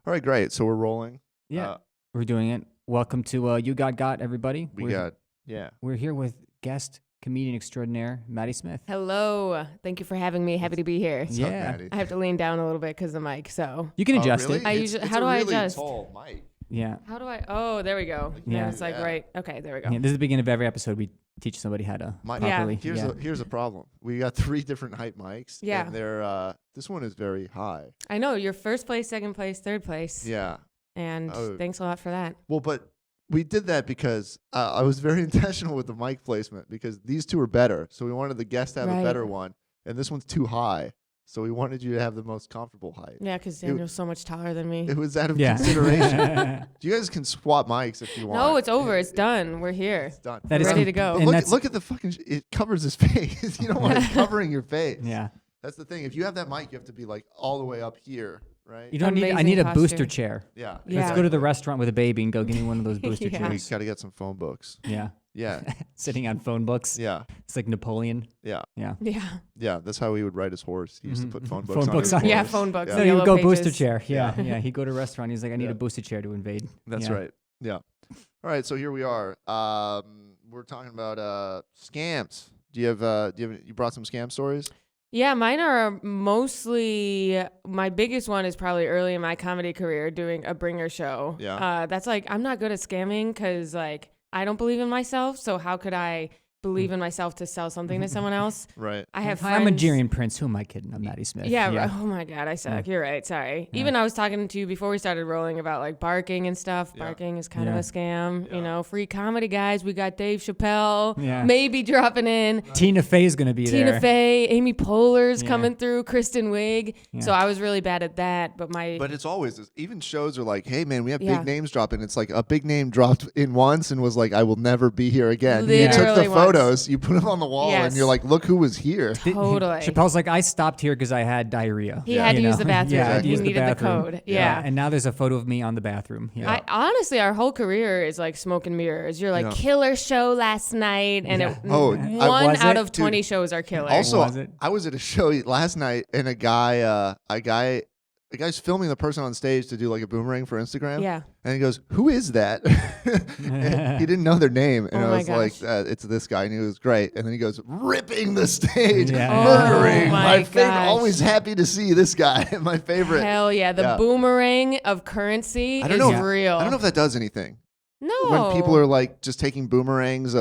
All right, great. So we're rolling. Yeah, we're doing it. Welcome to You Got, everybody. Yeah. We're here with guest comedian extraordinaire, Maddy Smith. Hello. Thank you for having me. Happy to be here. What's Yeah. up, Maddy? I have to lean down a little bit because of the mic, so. You can adjust really? it. I It's- usually- it's how a do I really adjust? tall mic. Yeah. How do I? Oh, there we go. Yeah. It's like Yeah. right. Okay, there we go. Yeah. This is the beginning of every episode. We teach somebody how to properly. Here's a problem. We got 3 different height mics. Yeah. And they're this one is very high. I know. You're first place, second place, third place. Yeah. And Oh. thanks a lot for that. Well, but we did that because I was very intentional with the mic placement because these 2 are better. So we wanted the guest to have a Right. better one, and this one's too high. So we wanted you to have the most comfortable height. Yeah, because Daniel's so much taller than me. It was out of Yeah. consideration. You guys can swap mics if you want. No, it's over. It's done. We're here. It's done. That is Ready to go. But And look, that's- look at the fucking. It covers his face. You don't want it covering your face. Yeah. That's the thing. If you have that mic, you have to be like all the way up here, right? You don't need. I Amazing need a posture. booster chair. Yeah. Yeah. Let's go to the restaurant with a baby and go give me one of those booster Yeah. We chairs. got to get some phone books. Yeah. Yeah. Sitting on phone books. Yeah. It's like Napoleon. Yeah. Yeah. Yeah. Yeah. That's how he would ride his horse. He used to Mhm. put phone books Phone on books his on- horse. Yeah, phone books. No, The he would yellow go booster pages. chair. Yeah. Yeah. Yeah. He'd go to a restaurant. He's like, I need Yeah. a booster chair to invade. That's Yeah. right. Yeah. All right. So here we are. We're talking about scams. You brought some scam stories? Yeah, mine are mostly, my biggest one is probably early in my comedy career doing a bringer show. Yeah. That's like, I'm not good at scamming because like, I don't believe in myself. So how could I believe in myself to sell something to someone else? Right. I have Hi, I'm a friends- Nigerian prince. Who am I kidding? I'm Maddy Smith. Yeah, right. Oh my God, I suck. Yeah. You're right. Sorry. Yeah. Even I was talking to you before we started rolling about like barking and stuff. Yeah. Barking is kind of Yeah. a scam. Yeah. You know, free comedy guys. We got Dave Chappelle Yeah. maybe dropping in. Tina Fey's gonna be Tina there. Fey, Amy Poehler's Yeah. coming through, Kristen Wiig. Yeah. So I was really bad at that. But my But it's always even shows are like, hey man, we have Yeah. big names dropping. It's like a big name dropped in once and was like, I will never be here again. You took the Literally once. photos, you put them on the wall, and Yes. you're like, look who was here. Totally. Chappelle's like, I stopped here because I had diarrhea. He Yeah. had to You use know? the bathroom. Yeah, I had to He use the needed the bathroom. code. Yeah. And now there's a photo of me on the bathroom. Yeah. I honestly, our whole career is like smoke and mirrors. You're like Yeah. killer show last night, and Yeah. Oh, one was out it? of 20 shows are killer. Also, Was it? I was at a show last night, and a guy's filming the person on stage to do like a boomerang for Instagram. yeah. And he goes, "Who is that?" And he didn't know their name, and Oh I my was like, gosh. "It's this guy," and he was great. And then he goes, "Ripping the stage, Yeah. murdering." Oh my my favorite. gosh. Always happy to see this guy. My favorite. Hell yeah. The Yeah. boomerang of currency I don't is know if- real. I don't know if that does anything. No. When people are like just taking boomerangs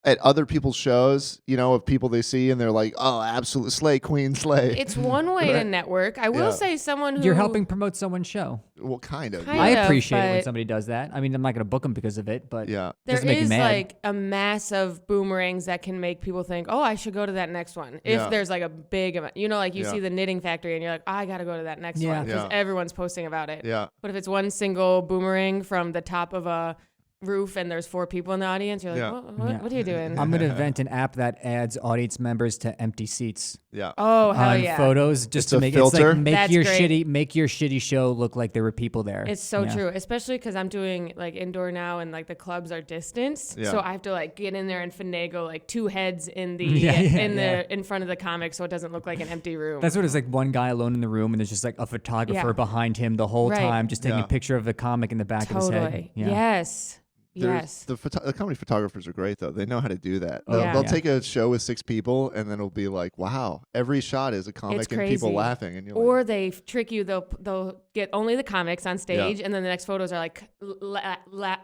at other people's shows, you know, of people they see, and they're like, "Oh, absolute slay, queen, slay." It's one way to Right. network. I will Yeah. say someone who You're helping promote someone's show. Well, kind of. Kind I of, appreciate it when but- somebody does that. I mean, I'm not going to book them because of it, but Yeah. there doesn't make me is mad. like a mass of boomerangs that can make people think, oh, I should go to that next one. If Yeah. there's like a big amount, you know, like you Yeah. see the knitting factory and you're like, I got to go to that next Yeah. one because Yeah. everyone's posting about it. Yeah. But if it's one single boomerang from the top of a roof and there's 4 people in the audience, you're like, Yeah. what are you doing? I'm going to invent an app that adds audience members to empty seats Yeah. Oh, hell on yeah. photos just It's to a make filter? it's like That's great. make your shitty show look like there were people there. It's so Yeah. true, especially because I'm doing like indoor now and like the clubs are distanced. Yeah. So I have to like get in there and finagle like 2 heads in the Yeah, in front of the comic so it doesn't look like an empty room. That's what it's like. One guy alone in the room, and there's just like a photographer Yeah. behind him the whole Right. time, just taking Yeah. a picture of the comic in the back of his head. Totally. Yeah. Yes. Yes. The comedy photographers are great though. They know how to do that. Oh, Yeah. They'll yeah. take a show with 6 people, and then it'll be like, "Wow, every shot is a comic It's and people crazy. laughing." And you're Or like, they trick you. They'll get only the comics on stage, and then the next photos are like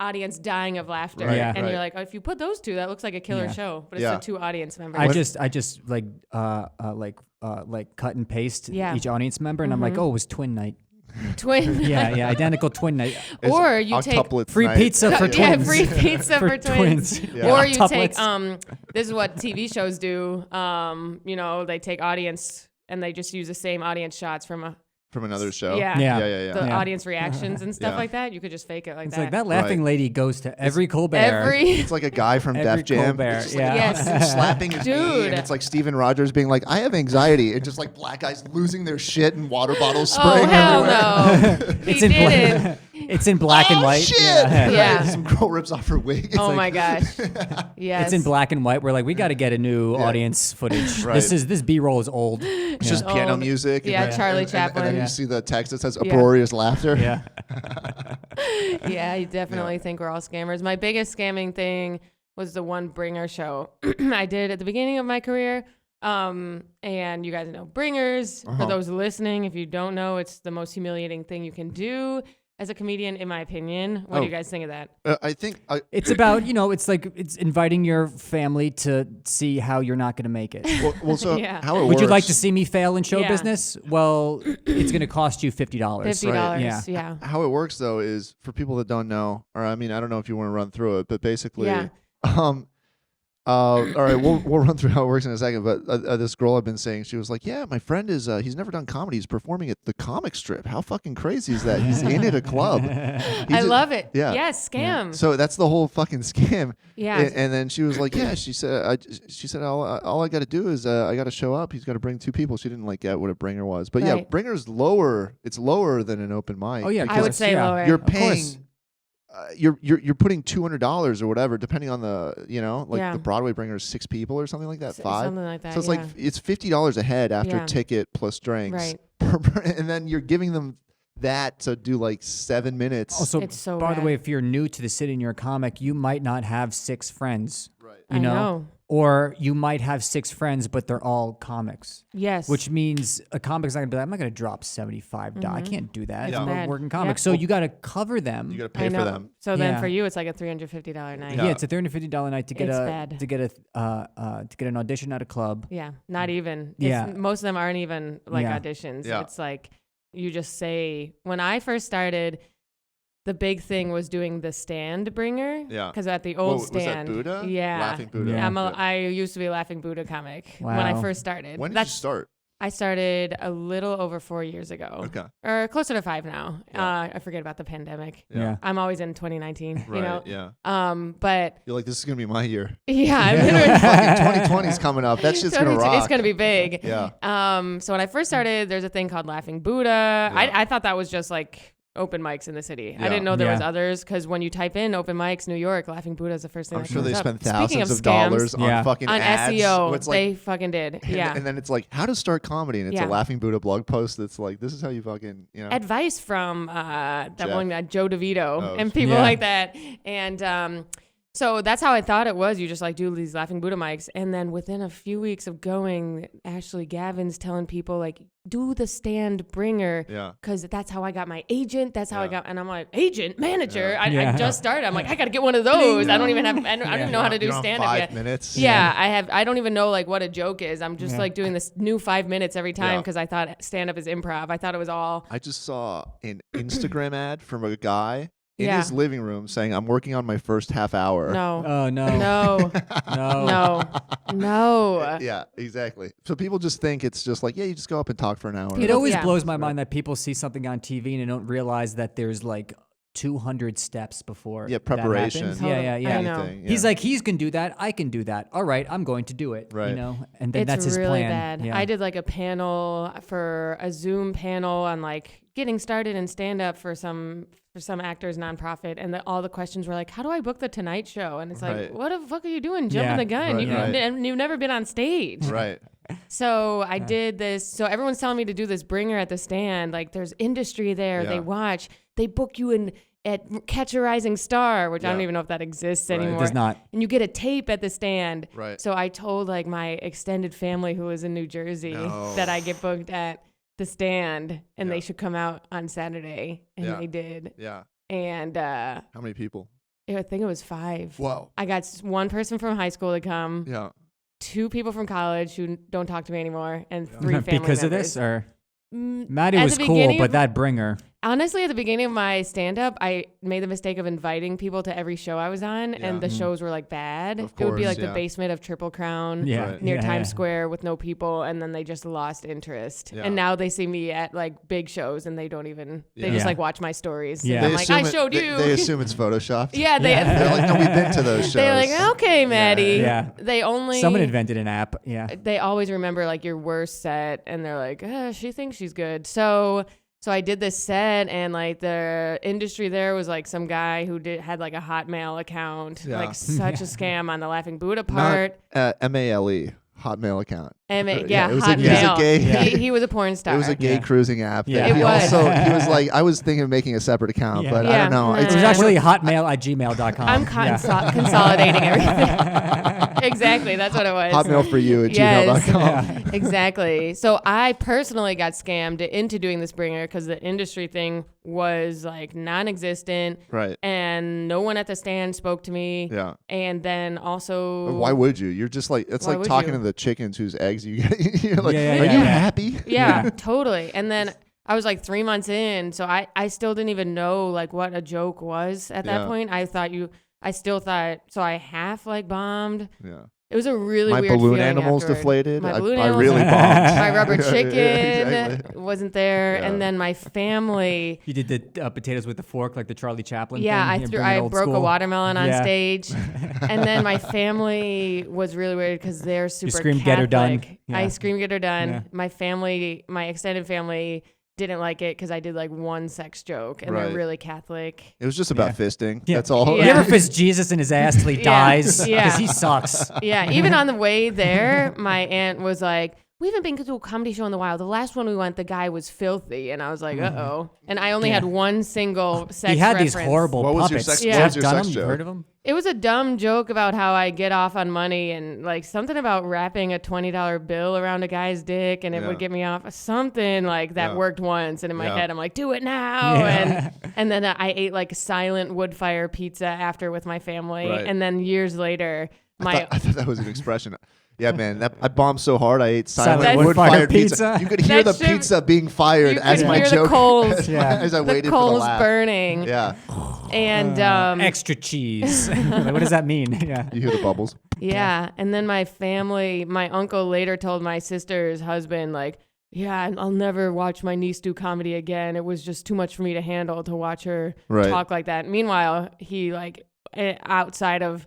audience dying of laughter. Right, Yeah. And right. you're like, oh, if you put those 2, that looks like a killer Yeah. show. But it's Yeah. the 2 audience members. I just like cut and paste Yeah. each audience member, and I'm like, oh, it was twin night. Twin. Yeah, identical twin night. It's Or you take octuplets Free night. pizza for yeah, twins. free pizza for twins. Yeah. Or you take Octuplets. this is what TV shows do. You know, they take audience and they just use the same audience shots from a from another show. Yeah. Yeah. the Yeah. audience reactions and stuff Yeah. like that. You could just fake it like It's that. like that laughing Right. lady goes to every Colbert. It's like a guy from Every Def Jam. Colbert, It's just like yeah. Yes. slapping his knee, Dude. and it's like Steven Rogers being like, "I have anxiety," and just like black guys losing their shit and water bottles oh spraying hell everywhere. no! He It's in didn't. It's in black and Oh, white. shit! Yeah. Yeah. Some girl rips off her wig. It's Oh like- my gosh. Yes. It's in black and white. We're like, we got to get a new Yeah. audience footage. Right. This B-roll is old. It's just piano Old. music. and Yeah, then- Charlie and Chaplin. then Yeah. you see the text that says Yeah. uproarious laughter. Yeah. Yeah, I definitely think we're all scammers. My biggest scamming thing was the one bringer show I did at the beginning of my career. And you guys know bringers. Uh-huh. For those listening, if you don't know, it's the most humiliating thing you can do as a comedian, in my opinion. What Oh. do you guys think of that? I think It's about, it's like it's inviting your family to see how you're not going to make it. well so Yeah. how it Would you like to works- see me fail in show Yeah. business? Well, it's going to cost you $50. $50. Yeah. Yeah. how it works though is for people that don't know, or I mean, I don't know if you want to run through it, but basically, Yeah. all right, we'll run through how it works in a second. But this girl I've been saying, she was like, "Yeah, my friend is he's never done comedy. He's performing at the comic strip. How fucking crazy is that? He's in at a club. I love it. yeah. Yes, scam. So that's the whole fucking scam. Yeah. And then she was like, "Yeah," she said, all I got to do is I got to show up. He's got to bring 2 people. She didn't like get what a bringer was, but yeah, Right. bringer's lower. It's lower than an open mic. Oh, yeah, of I would course, say yeah. lower. You're Of course. paying. You're putting $200 or whatever, depending on the like Yeah. the Broadway bringer is 6 people or something like that, 5. Something like that. So it's yeah. like it's $50 a head after Yeah. ticket plus drinks, Right. and then you're giving them that to do like 7 minutes. Also, It's so by the bad. way, if you're new to the city and you're a comic, you might not have 6 friends. right. You I know? Or you might have 6 friends, but they're all comics. Yes. Which means a comic's not gonna be like, I'm not gonna drop $75. I can't do that. It's I'm a bad. working comic. Yep. So you gotta cover them. You got to I pay know. for them. So then Yeah. for you, it's like a $350 night. yeah, it's a $350 night to get It's a bad. to get an audition at a club. Yeah, not even. Yeah. Most of them aren't even like Yeah. auditions. Yeah. It's like you just say, when I first started, the big thing was doing the stand bringer. Yeah. Because at the Whoa, old was that stand. Buddha? Yeah. Laughing Buddha. Yeah. I used to be a Laughing Buddha comic when I Wow. first started. When did you start? I started a little over 4 years ago. Okay. Or closer to 5 now. Yeah. I forget about the pandemic. Yeah. I'm always in 2019, Right. you know? Yeah. But You're like, this is gonna be my year. yeah, Yeah. literally. Fucking 2020 is coming up. That shit's gonna 22 rock. It's gonna be big. Yeah. So when I first started, there's a thing called Laughing Buddha. I thought that was just like open mics in the city. I Yeah. didn't know there was Yeah. others because when you type in open mics New York, Laughing Buddha is the first thing I'm that sure comes they up. spend Speaking thousands of scams, dollars on Yeah. fucking on ads. SEO. It's like, They fucking did. Yeah. and then it's like, how to start comedy, and it's Yeah. a Laughing Buddha blog post that's like, this is how you fucking, Advice from that Jeff. one Joe DeVito Oh, and people Yeah. like that. And so that's how I thought it was. You just like do these Laughing Buddha mics, and then within a few weeks of going, Ashley Gavin's telling people like, do the stand bringer. Yeah. Because that's how I got my agent. That's how I Yeah. got, and I'm like, agent, manager. Yeah. I Yeah. just started. I'm like, I got to get one of those. I don't even have. I don't even know how to You do don't have stand up 5 yet. minutes. Yeah, I don't even know like what a joke is. I'm just Yeah. like doing this new 5 minutes every time Yeah. because I thought stand up is improv. I thought it was all. I just saw an Instagram ad from a guy in Yeah. his living room saying, I'm working on my first half hour. No. Oh no. No. No. No. Yeah, exactly. So people just think it's just like, yeah, you just go up and talk for an hour. It always Yeah. blows my mind that people see something on TV and they don't realize that there's like 200 steps before. Yeah, that preparation. happens. Totally. Yeah, yeah, I yeah. know. Anything, He's yeah. like, he's can do that. I can do that. All right, I'm going to do it. Right. You know, and then It's that's his really plan. bad. Yeah. I did like a panel for a Zoom panel on like getting started in stand up for some actors nonprofit, and all the questions were like, how do I book the Tonight Show? And it's like, Right. what the fuck are you doing jumping Yeah. the gun? Right, right. And you've never been on stage. Right. So I did this. So everyone's telling me to do this bringer at the stand. Like there's industry there. Yeah. They watch. They book you in at Catch a Rising Star, which I don't Yeah. even know if that exists Right. It anymore. It does not. And you get a tape at the stand. Right. So I told like my extended family who was in New Jersey No. that I get booked at the stand and Yeah. they should come out on Saturday. And Yeah. they did. Yeah. And How many people? I think it was 5. Whoa. I got one person from high school to come, Yeah. 2 people from college who don't talk to me anymore, and 3 family because of members. this, or Mm, Maddy at was the cool, beginning but of- that bringer. Honestly, at the beginning of my stand-up, I made the mistake of inviting people to every show I was on, Yeah. and the shows were like bad. Of It would be course, like yeah. the basement of Triple Crown Yeah, Right. near yeah, Times yeah. Square with no people, and then they just lost interest. Yeah. And now they see me at like big shows, and they don't even. They Yeah. just Yeah. like watch my stories. Yeah. And They I'm like, assume I it- showed they- you. They assume it's photoshopped. yeah, they. They're like, no, we've been to those shows. They're like, okay, Maddie. Yeah. They only. Someone invented an app. Yeah. They always remember like your worst set, and they're like, she thinks she's good. So So I did this set, and like the industry there was like some guy who had like a Hotmail account, like such a scam on the Laughing Buddha part. Not MALE. Hotmail account. Yeah, it was Hotmail. A gay. He was a porn star. It was a gay cruising app. Yeah. He It was. he was like, I was thinking of making a separate account, but I don't know. Yeah. It was actually hotmail@gmail.com. I'm consolidating everything. Exactly, that's what it was. Hotmail for you at gmail.com. Exactly. So I personally got scammed into doing this bringer because the industry thing was like non-existent. Right. And no one at the stand spoke to me. Yeah. And then also, Why would you? You're just like, it's Why like would talking you? to the chickens whose eggs you get. You're like, Yeah, are you yeah. happy? Yeah, totally. And then I was like 3 months in, so I still didn't even know like what a joke was at that point. I still thought, so I half like bombed. Yeah. It was a really My weird balloon feeling animals afterward. deflated. My I balloon really bombed. My rubber chicken Exactly. wasn't there, Yeah. and then my family. You did the potatoes with the fork, like the Charlie Chaplin Yeah, thing. I broke a watermelon on Yeah. stage, and then my family was really weird because they're super screamed, Catholic. "Get her done." I Yeah. screamed, "Get her done." Yeah. My family, my extended family, didn't like it because I did like one sex joke, and Right. they're really Catholic. It was just about fisting. Yeah. That's all. Yeah. You ever fist Jesus in his ass till he dies? Because Yeah. he sucks. Yeah, even on the way there, my aunt was like, "We haven't been to a comedy show in a while. The last one we went, the guy was filthy," and I was like, "Uh-oh." And I only had one single sex He had reference. these horrible What was your puppets. sex- what was your Jeff sex Dunham, you joke? heard of him? It was a dumb joke about how I get off on money and like something about wrapping a $20 bill around a guy's dick and it Yeah. would get me off. Something like that Yeah. worked once, and in my Yeah. head I'm like, "Do it now!" Yeah. And then I ate like silent wood fire pizza after with my family, Right. and then years later, I thought that was an expression. Yeah, man, I bombed so hard I ate Silent silent wood-fired wood-fired pizza. pizza. You could hear That the shit- pizza being fired you as could my hear joke. the coals, as I the waited for the coals laugh. burning, Yeah, and Extra cheese. Like, what does that mean? Yeah. you hear the bubbles. yeah. And then my family, my uncle later told my sister's husband, like, "Yeah, I'll never watch my niece do comedy again. It was just too much for me to handle to watch her Right. talk like that." Meanwhile, he like outside of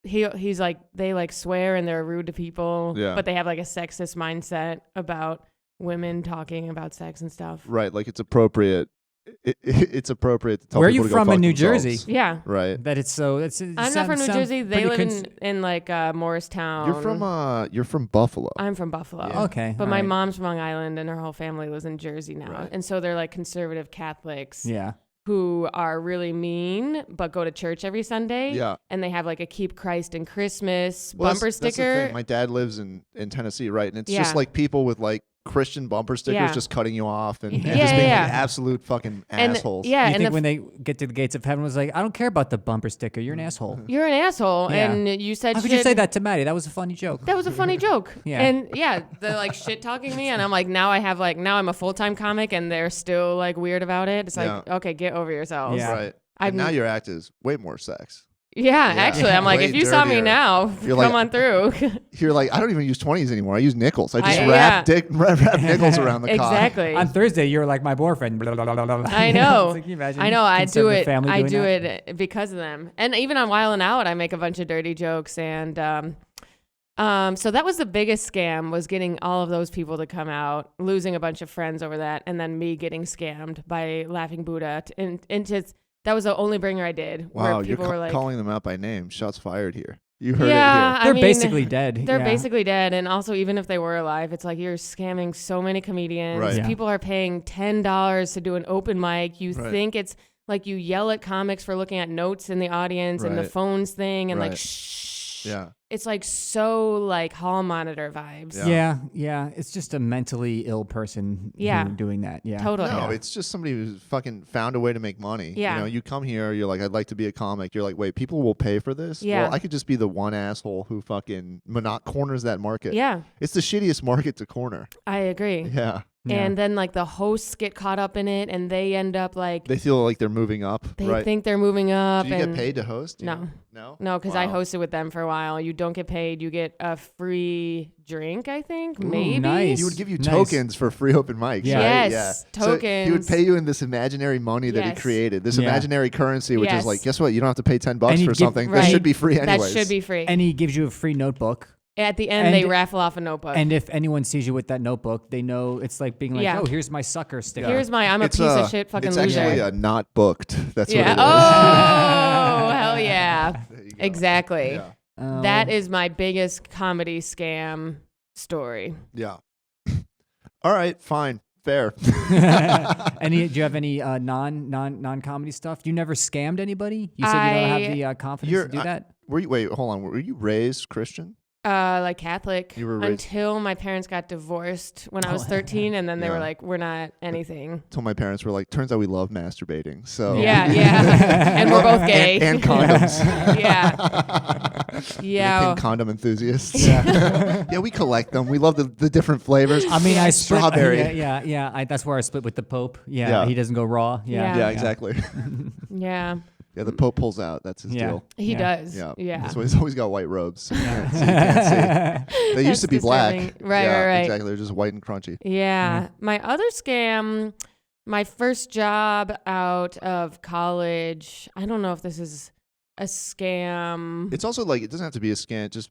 he's like, they like swear and they're rude to people, Yeah. but they have like a sexist mindset about women talking about sex and stuff. Right, like it's appropriate. It's appropriate to tell Where are people you to go from fuck in New themselves. Jersey? Yeah. Right. That it's so. It's. I'm not from New Jersey. They live in like Morristown. You're from Buffalo. I'm from Buffalo. Yeah. Okay. But all my right. mom's from Long Island and her whole family lives in Jersey now. Right. And so they're like conservative Catholics Yeah. who are really mean but go to church every Sunday. Yeah. And they have like a Keep Christ in Christmas Well, bumper that's the sticker. thing. My dad lives in Tennessee, right? And it's just Yeah. like people with like Christian bumper stickers Yeah. just cutting you off and Yeah, just being yeah. like absolute fucking And assholes. yeah, You and think when they get to the gates of heaven was like, I don't care about the bumper sticker. You're an asshole. you're an asshole. Yeah. And you said How could shit. you say that to Maddy? That was a funny joke. That was a funny joke. Yeah. And yeah, they're like shit talking me, and I'm like, now I'm a full time comic, and they're still like weird about it. It's like, Yeah. okay, get over yourselves. Yeah. Right. I'm- And now your act is way more sex. Yeah, actually, I'm like, Way if you saw me dirtier. now, You're come like- on through. You're like, I don't even use 20s anymore. I use nickels. I just I- wrap yeah. wrap nickels around the cock. Exactly. On Thursday, you're like my boyfriend. Blah, blah, blah, blah, blah. I know. It's like, can you imagine I know. I do conservative it. family I doing do that? it because of them. And even on Wild 'N Out, I make a bunch of dirty jokes. And so that was the biggest scam, was getting all of those people to come out, losing a bunch of friends over that, and then me getting scammed by Laughing Buddha. That was the only bringer I did. Wow, where you're people were like, calling them out by name. Shots fired here. You heard yeah, it here. They're I mean, basically dead. They're yeah. basically dead. And also, even if they were alive, it's like you're scamming so many comedians. Right. Yeah. People are paying $10 to do an open mic. You Right. think it's like you yell at comics for looking at notes in the audience and the Right. phones thing and like, Right. shh. Yeah. It's like so like hall monitor vibes. Yeah. Yeah. It's just a mentally ill person Yeah. doing that. Yeah. Totally. No, Yeah. it's just somebody who's fucking found a way to make money. Yeah. You know, you come here, you're like, I'd like to be a comic. You're like, wait, people will pay for this? Yeah. Well, I could just be the one asshole who fucking corners that market. Yeah, It's the shittiest market to corner. I agree. Yeah. Yeah. And then like the hosts get caught up in it and they end up like, They feel like they're moving up, they right? think they're moving up. Do you and get paid to host? Do you No. know? No? No, because I Wow. hosted with them for a while. You don't get paid. You get a free drink, I think. Ooh, Maybe. nice. He would give you Nice. tokens for free open mics, Yeah. right? Yes, yeah. So he would tokens. pay you in this imaginary money that he Yes. created, this Yeah. imaginary currency, which Yes. is like, guess what? You don't have to pay $10 And he'd for give- something. Right. This should be free That anyways. should be free. And he gives you a free notebook. At the end, they raffle off a notebook. And if anyone sees you with that notebook, they know it's like being like, Yeah. "Oh, here's my sucker sticker." Here's my I'm a piece of shit fucking it's loser. actually not booked. That's yeah. what it is. Oh, hell yeah. There you go. Exactly. Yeah. That is my biggest comedy scam story. Yeah. All right, fine. Fair. Do you have any non comedy stuff? You never scammed anybody? You said you don't have the confidence to do that? Wait, hold on. Were you raised Christian? Like Catholic You were raised- until my parents got divorced when I was 13, and then they Yeah. were like, "We're not anything." Until my parents were like, turns out we love masturbating. So Yeah, and we're both gay. and condoms. Yeah. Became condom enthusiasts. Yeah, we collect them. We love the different flavors. I mean, I split. Strawberry. Yeah. That's where I split with the Pope. Yeah, Yeah. he doesn't go raw. Yeah, Yeah, exactly. Yeah, Yeah, the Pope pulls out. That's his deal. he does. Yeah. Yeah. That's why he's always got white robes. So you can't see. They used to be That's black. disturbing. Right, Yeah, right. Exactly. They're just white and crunchy. Yeah. My other scam, my first job out of college, I don't know if this is a scam. It's also like, it doesn't have to be a scam. Just,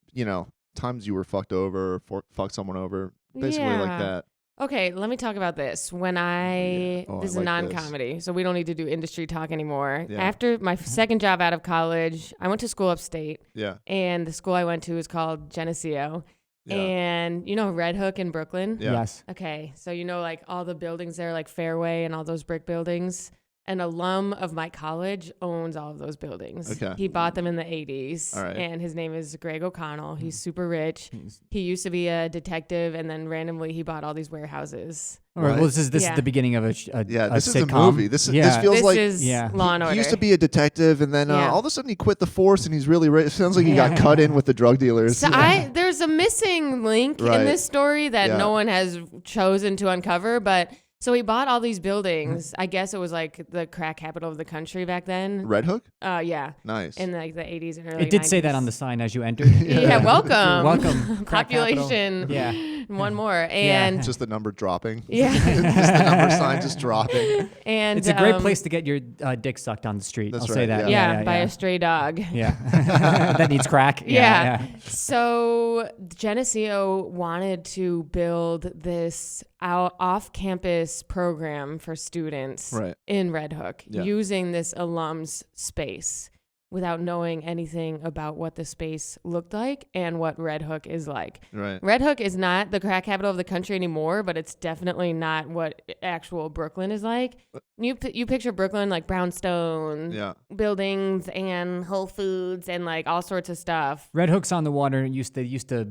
times you were fucked over or fucked someone over. Basically like Yeah. that. Okay, let me talk about this. When Oh, I this is like non-comedy, so we don't need to do industry talk anymore. Yeah. After my second job out of college, I went to school upstate, Yeah. and the school I went to is called Geneseo. Yeah. And you know Red Hook in Brooklyn? Yeah. Yes. Okay, so you know like all the buildings there, like Fairway and all those brick buildings? An alum of my college owns all of those buildings. Okay. He bought them in the 80s. All right. And his name is Greg O'Connell. He's super rich. He used to be a detective, and then randomly he bought all these warehouses. All right. Right. Well, this is Yeah. the beginning of a This is sitcom. a movie. This feels This like is yeah. Law and Order. he used to be a detective, and then Yeah. all of a sudden he quit the force, and he's really rich. It sounds like he got cut in with the drug dealers. So there's a missing link Right. in this story that Yeah. no one has chosen to uncover, but so he bought all these buildings. I guess it was like the crack capital of the country back then. Red Hook? Yeah. Nice. In like the 80s and early It did say that 90s. on the sign as you entered. Yeah, welcome. Welcome. Crack capital. Population. Yeah. One more. And Just the number dropping. yeah. Just the number sign just dropping. And It's a great place to get your dick sucked on the street. That's I'll say right, that. Yeah, by a stray dog. Yeah. That needs crack. Yeah. So Geneseo wanted to build this off-campus program for students Right. in Red Hook Yeah. using this alum's space without knowing anything about what the space looked like and what Red Hook is like. Right. Red Hook is not the crack capital of the country anymore, but it's definitely not what actual Brooklyn is like. You picture Brooklyn like brownstone Yeah. buildings and Whole Foods and like all sorts of stuff. Red Hook's on the water. It used to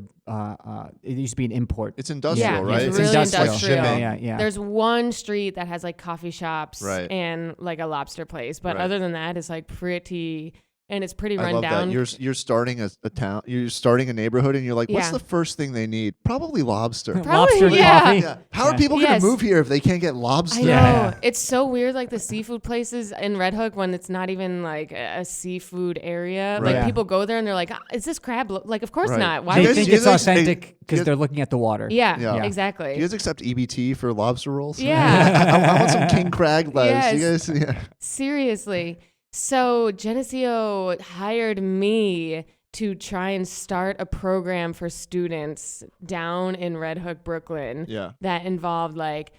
be an import. It's industrial, Yeah, right? it's It's really industrial. industrial. shipping. Yeah. There's one street that has like coffee shops Right. and like a lobster place, but Right. other than that, it's like pretty I run love down. that. You're starting a town. You're starting a neighborhood, and you're like, what's Yeah. the first thing they need? Probably lobster. Probably, Lobster and yeah. coffee. Yeah. How are people Yes. going to move here if they can't get lobster? I know. Yeah. It's so weird, like the seafood places in Red Hook when it's not even like a seafood area. Right. Like Yeah. people go there and they're like, is this crab? Like, of course Right. not. Why They You would guys- think you it's guys- authentic you because guys- they're looking at the water. Yeah, Yeah. exactly. Do you guys accept EBT for lobster rolls? Yeah. I want some king crab legs. You Yes. guys, yeah. Seriously. So Geneseo hired me to try and start a program for students down in Red Hook, Brooklyn. Yeah. That involved like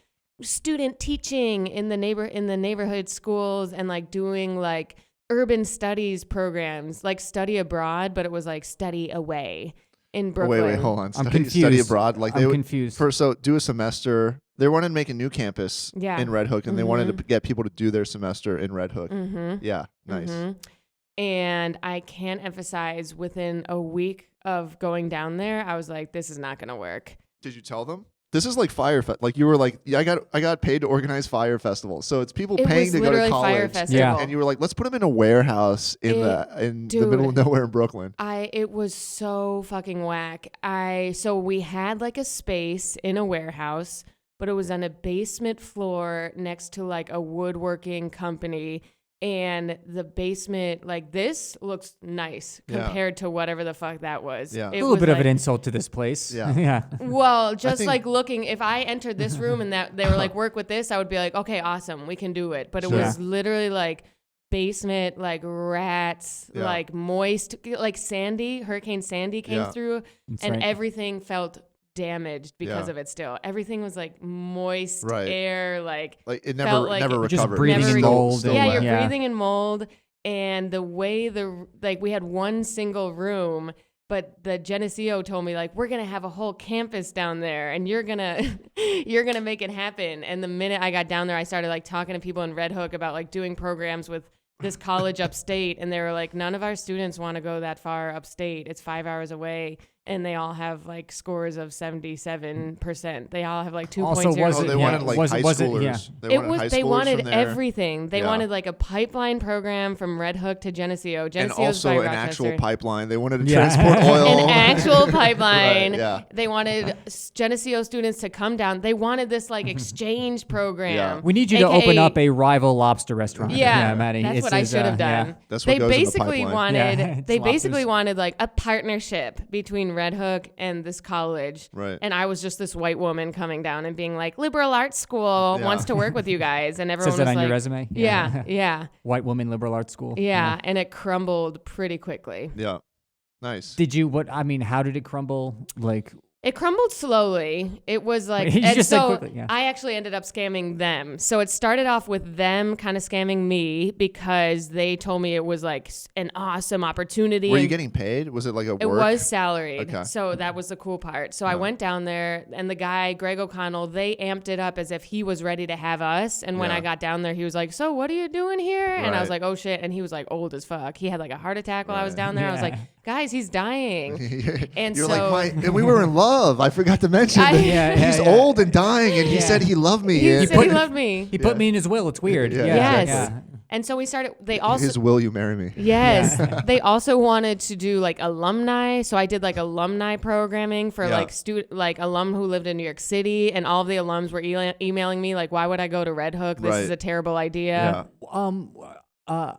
student teaching in the neighborhood schools and like doing like urban studies programs, like study abroad, but it was like study away in Brooklyn. Wait, hold on. I'm Study confused. abroad. Like I'm they would confused. do a semester. They wanted to make a new campus Yeah. in Red Hook, and they wanted to get people to do their semester in Red Hook. Mm-hmm. Yeah, nice. Mm-hmm. And I can't emphasize, within a week of going down there, I was like, this is not going to work. Did you tell them? This is like Fire Fest. Like you were like, yeah, I got paid to organize Fire Festival. So it's people It paying was to go to literally Fire college. Festival. Yeah. And you were like, let's put them in a warehouse in the Dude. middle of nowhere in Brooklyn. It was so fucking whack. So we had like a space in a warehouse, but it was on a basement floor next to like a woodworking company. And the basement, like this, looks nice Yeah. compared to whatever the fuck that was. Yeah. a It little was bit of like- an insult to this place. Yeah. Yeah. Well, just think- like looking, if I entered this room and that they were like, work with this, I would be like, okay, awesome, we can do it. But it Sure. was literally like basement, like rats, Yeah. like moist, like Hurricane Sandy came through, That's and right. everything felt damaged because of it still. Everything was like moist air, like it felt never like just recovered. breathing in mold. yeah, and- you're breathing in mold. And the way we had one single room, but the Geneseo told me like, we're going to have a whole campus down there and you're going to make it happen. And the minute I got down there, I started like talking to people in Red Hook about like doing programs with this college upstate. And they were like, none of our students want to go that far upstate. It's 5 hours away. And they all have like scores of 77%. They all have like 2.0. Also, was it- they yeah, wanted like was high it- was it- schoolers. yeah. They wanted from there. everything. They wanted like a pipeline program from Red Hook to Geneseo. And Geneseo's also by an Rochester. actual pipeline. They wanted to Yeah. transport oil. An actual pipeline. Right, yeah. They wanted Geneseo students to come down. They wanted this like exchange program. Yeah. We need you to AKA open up a rival lobster restaurant. Yeah, Maddie. that's It's what I should have done. yeah. That's what They goes in the basically pipeline. wanted. Yeah, it's they basically lobsters. wanted like a partnership between Red Hook and this college. Right. And I was just this white woman coming down and being like, liberal arts school Yeah. wants to work with you guys, and everyone Says that was on like, your resume? Yeah, yeah, White woman liberal arts school. yeah, and it crumbled pretty quickly. Yeah. Nice. Did you? How did it crumble? Like, It crumbled slowly. It was like, You and just said so quickly, yeah. I actually ended up scamming them. So it started off with them kind of scamming me because they told me it was like an awesome opportunity. Were you and getting paid? Was it like a work? it was salaried. Okay. So that was the cool part. So I went down there, and the guy, Greg O'Connell, they amped it up as if he was ready to have us. And when Yeah. I got down there, he was like, so what are you doing here? And I was Right. like, oh shit. And he was like old as fuck. He had like a heart attack while I was Right. down there. I was Yeah. like, guys, he's dying. And You're so- like, and we were in love. I forgot to mention that Yeah, he's yeah. old and dying, and he Yeah. said he loved me. he and- said he loved me. He put me in his will. It's weird. Yeah. Yes. Yeah. And so we started, they also, his will you marry me? yes, they also wanted to do like alumni. So I did like alumni programming for Yeah. like alum who lived in New York City. And all of the alums were emailing me like, why would I go to Red Hook? This Right. is a terrible idea. Yeah.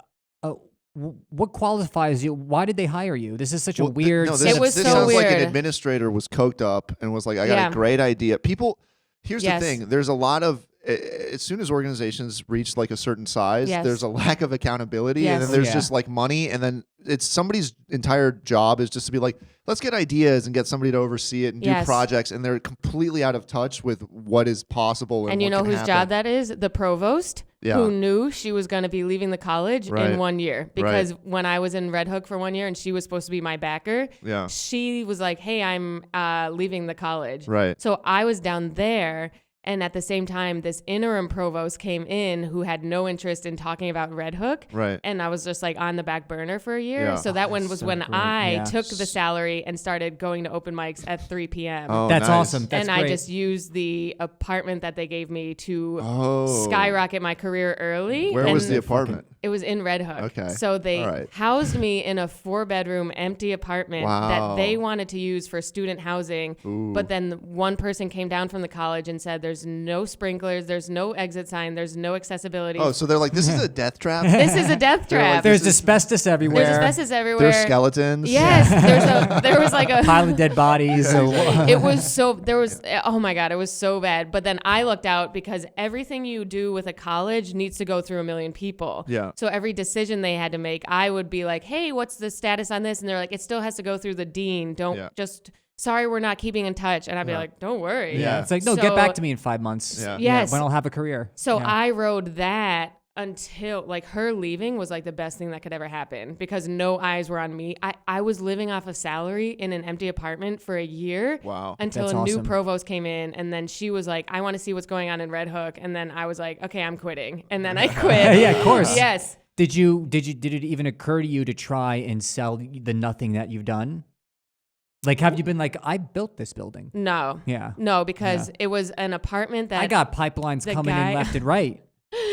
What qualifies you? Why did they hire you? This is such a weird. No, It this, was this so sounds like an weird. administrator was coked up and was like, I got Yeah. a great idea. People, here's Yes. the thing. There's a lot of, as soon as organizations reach like a certain size, Yes. there's a lack of accountability. Yes. And then there's Yeah. just like money. And then it's somebody's entire job is just to be like, let's get ideas and get somebody to oversee it and do Yes. projects. And they're completely out of touch with what is possible. And you what know can whose happen. job that is? The provost, Yeah. who knew she was going to be leaving the college Right. in 1 year. Because when I was in Red Hook for 1 year and she was supposed to be my backer, Yeah. she was like, hey, I'm leaving the college. Right. So I was down there. And at the same time, this interim provost came in who had no interest in talking about Red Hook. Right. And I was just like on the back burner for a year. Yeah. So that one That's was so when great. I Yeah. took the salary and started going to open mics at 3 p.m. Oh, That's nice. awesome. That's and great. I just used the apartment that they gave me to Oh. skyrocket my career early. Where was And the apartment? It was in Red Hook. Okay. So they All right. housed me in a 4-bedroom empty apartment Wow. that they wanted to use for student housing. Ooh. But then one person came down from the college and said, there's no sprinklers, there's no exit sign, there's no accessibility. Oh, so they're like, this is a death trap? This is a death They're like, trap. There's this is- asbestos everywhere. There's asbestos everywhere. There's skeletons? Yes. There was like a Pile of dead bodies. it was so oh my god, it was so bad. But then I looked out because everything you do with a college needs to go through 1 million people. Yeah. So every decision they had to make, I would be like, hey, what's the status on this? And they're like, it still has to go through the dean. Don't Yeah. just sorry, we're not keeping in touch. And I'd be like, don't worry. Yeah. It's like, no, So- get back to me in 5 months. Yeah. Yes. When I'll have a career. So Yeah. I rode that until like her leaving was like the best thing that could ever happen because no eyes were on me. I was living off of salary in an empty apartment for a year. Wow. Until That's a new awesome. provost came in, and then she was like, I want to see what's going on in Red Hook. And then I was like, okay, I'm quitting. And then I quit. Yeah, of course. Yes. Did it even occur to you to try and sell the nothing that you've done? Like, have you been like, I built this building? No. Yeah. No, because it was an apartment that I got pipelines the coming guy- in left and right.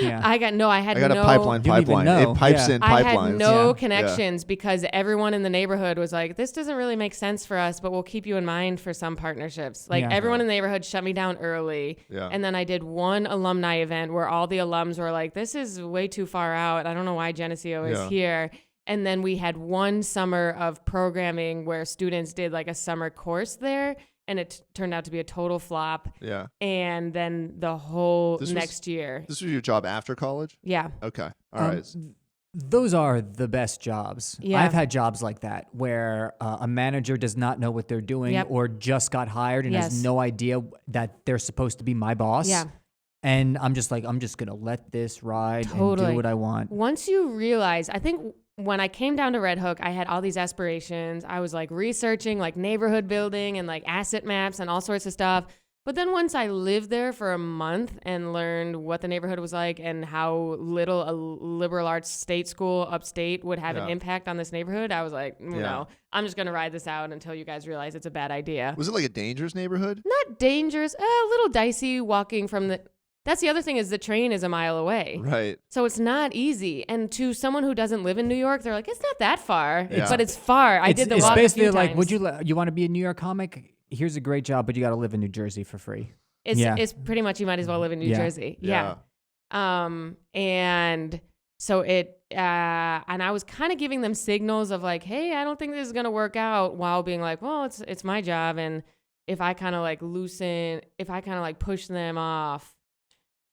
Yeah. I got I got no a pipeline. You don't even know. It pipes Yeah. in I pipelines. had no Yeah. connections because everyone in the neighborhood was like, this doesn't really make sense for us, but we'll keep you in mind for some partnerships. Like Yeah. everyone in the neighborhood shut me down early. Yeah. And then I did one alumni event where all the alums were like, this is way too far out. I don't know why Geneseo is Yeah. here. And then we had one summer of programming where students did like a summer course there. And it turned out to be a total flop. Yeah. And then the whole This was- next year. This was your job after college? Yeah. Okay. All right. Those are the best jobs. Yeah. I've had jobs like that where a manager does not know what they're doing or just got hired and has no idea that they're supposed to be my boss. Yeah. And I'm just like, I'm just going to let this ride and do what I want. Once you realize, I think when I came down to Red Hook, I had all these aspirations. I was like researching like neighborhood building and like asset maps and all sorts of stuff. But then once I lived there for a month and learned what the neighborhood was like and how little a liberal arts state school upstate would have an impact on this neighborhood, I was like, no, I'm just going to ride this out until you guys realize it's a bad idea. Was it like a dangerous neighborhood? Not dangerous, a little dicey walking from the... That's the other thing is the train is a mile away. Right. So it's not easy. And to someone who doesn't live in New York, they're like, it's not that far. Yeah. But it's far. I did the walk a few It's basically like, times. you want to be a New York comic? Here's a great job, but you got to live in New Jersey for free. It's pretty much you might as well live in New Jersey. Yeah. And so and I was kind of giving them signals of like, hey, I don't think this is going to work out, while being like, well, it's my job. And if I kind of like push them off,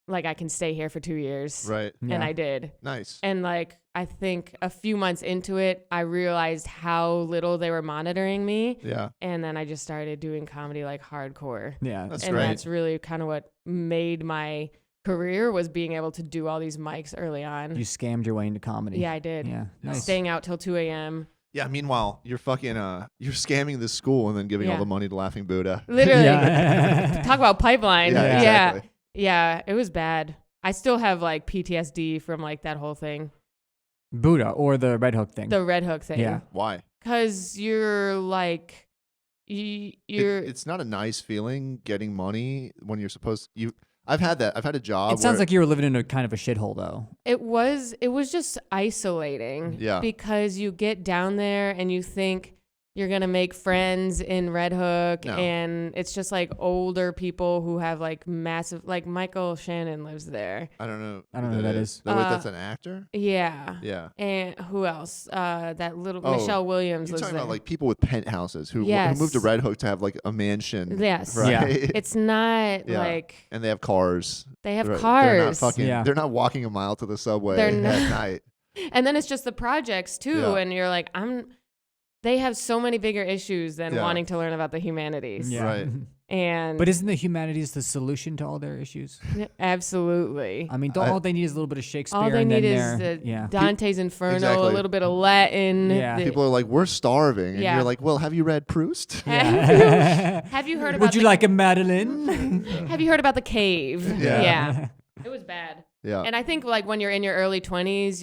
like I can stay here for 2 years. Right. And I did. Nice. And like, I think a few months into it, I realized how little they were monitoring me. Yeah. And then I just started doing comedy like hardcore. Yeah. That's and great. that's really kind of what made my career, was being able to do all these mics early on. You scammed your way into comedy. Yeah, I did. Yeah. Nice. Staying out till 2 a.m. Yeah. Meanwhile, you're fucking you're scamming this school and then giving all the money to Laughing Buddha. Literally. Yeah. Talk about pipeline. Yeah, exactly. Yeah, it was bad. I still have like PTSD from like that whole thing. Buddha or the Red Hook thing. The Red Hook thing. Yeah. Why? Because you're like, it's not a nice feeling getting money when you're supposed to. I've had that. I've had a job. It sounds like you were living in a kind of a shithole, though. It was just isolating. Yeah. Because you get down there and you think you're going to make friends in Red Hook. No. And it's just like older people who have like massive, like Michael Shannon lives there. I don't know. who that is. Wait, that's an actor? Yeah. Yeah. And who else? That little Oh, Michelle Williams You're lives talking there. about like people with penthouses who Yes. moved to Red Hook to have like a mansion. Yes. Right? Yeah. It's not Yeah. like And they have cars. they have Right. cars. They're not fucking. Yeah. They're not walking a mile to the subway They're at not. night. And then it's just the projects too. Yeah. And you're like, they have so many bigger issues than Yeah. wanting to learn about the humanities. Yeah. Right. And But isn't the humanities the solution to all their issues? absolutely. I mean, all they need is a little bit of Shakespeare. All they and need then is yeah. Dante's Inferno, Exactly. a little bit of Latin. Yeah. People are like, we're starving, and Yeah. you're like, well, have you read Proust? Have you heard about Would you like a Madeline? Have you heard about the cave? Yeah. It was bad. Yeah. And I think like when you're in your early 20s,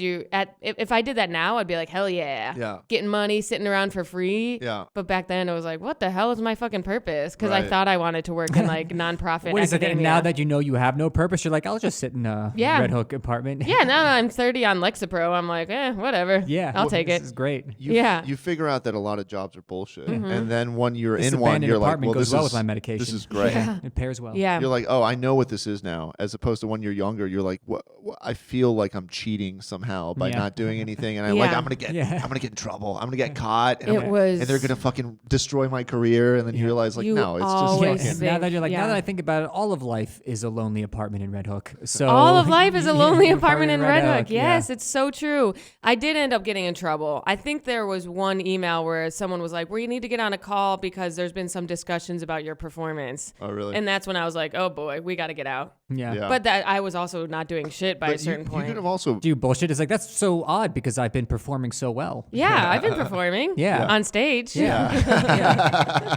if I did that now, I'd be like, hell yeah. Yeah. Getting money, sitting around for free. Yeah. But back then it was like, what the hell is my fucking purpose? Because I Right. thought I wanted to work in like nonprofit Wait a second. academia. Now that you know you have no purpose, you're like, I'll just sit in a Yeah. Red Hook apartment. Yeah, now that I'm 30 on Lexapro, I'm like, whatever. Yeah. I'll take This it. is great. You figure out that a lot of jobs are bullshit, and then when you're This in one, abandoned you're like, apartment well, goes this well is with my medication. This is great. Yeah. It pairs well. Yeah. You're like, oh, I know what this is now. As opposed to when you're younger, you're like, what? I feel like I'm cheating somehow by Yeah. not doing anything, and Yeah. I'm gonna get in trouble. I'm gonna get caught, and, It and they're gonna fucking destroy my career. And then you realize, like, You no, it's just always fucking. think- Now that you're like, yeah. now that I think about it, all of life is a lonely apartment in Red Hook. So All of life is a lonely Yeah, apartment in Red Hook. yeah. Yes, it's so true. I did end up getting in trouble. I think there was one email where someone was like, well, you need to get on a call because there's been some discussions about your performance. Oh, really? And that's when I was like, oh boy, we got to get out. Yeah. Yeah. But that I was also not doing shit by a certain you point. could have also. Do you bullshit? It's like, that's so odd because I've been performing so well. Yeah, I've been performing. Yeah. On stage. Yeah.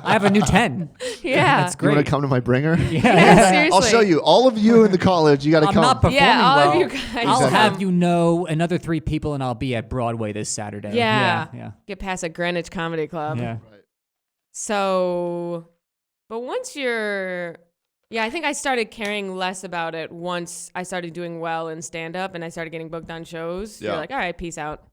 I have a new 10. Yeah. That's You want great. to come to my bringer? Yeah, seriously. I'll show you. All of you in the college, you got to I'm come. not performing Yeah, all well. of you guys. I'll Exactly. have you know another 3 people and I'll be at Broadway this Saturday. Yeah. Yeah. Get past a Greenwich Comedy Club. Yeah. So, but once you're, I think I started caring less about it once I started doing well in stand up and I started getting booked on shows. Yeah. You're like, all right, peace out.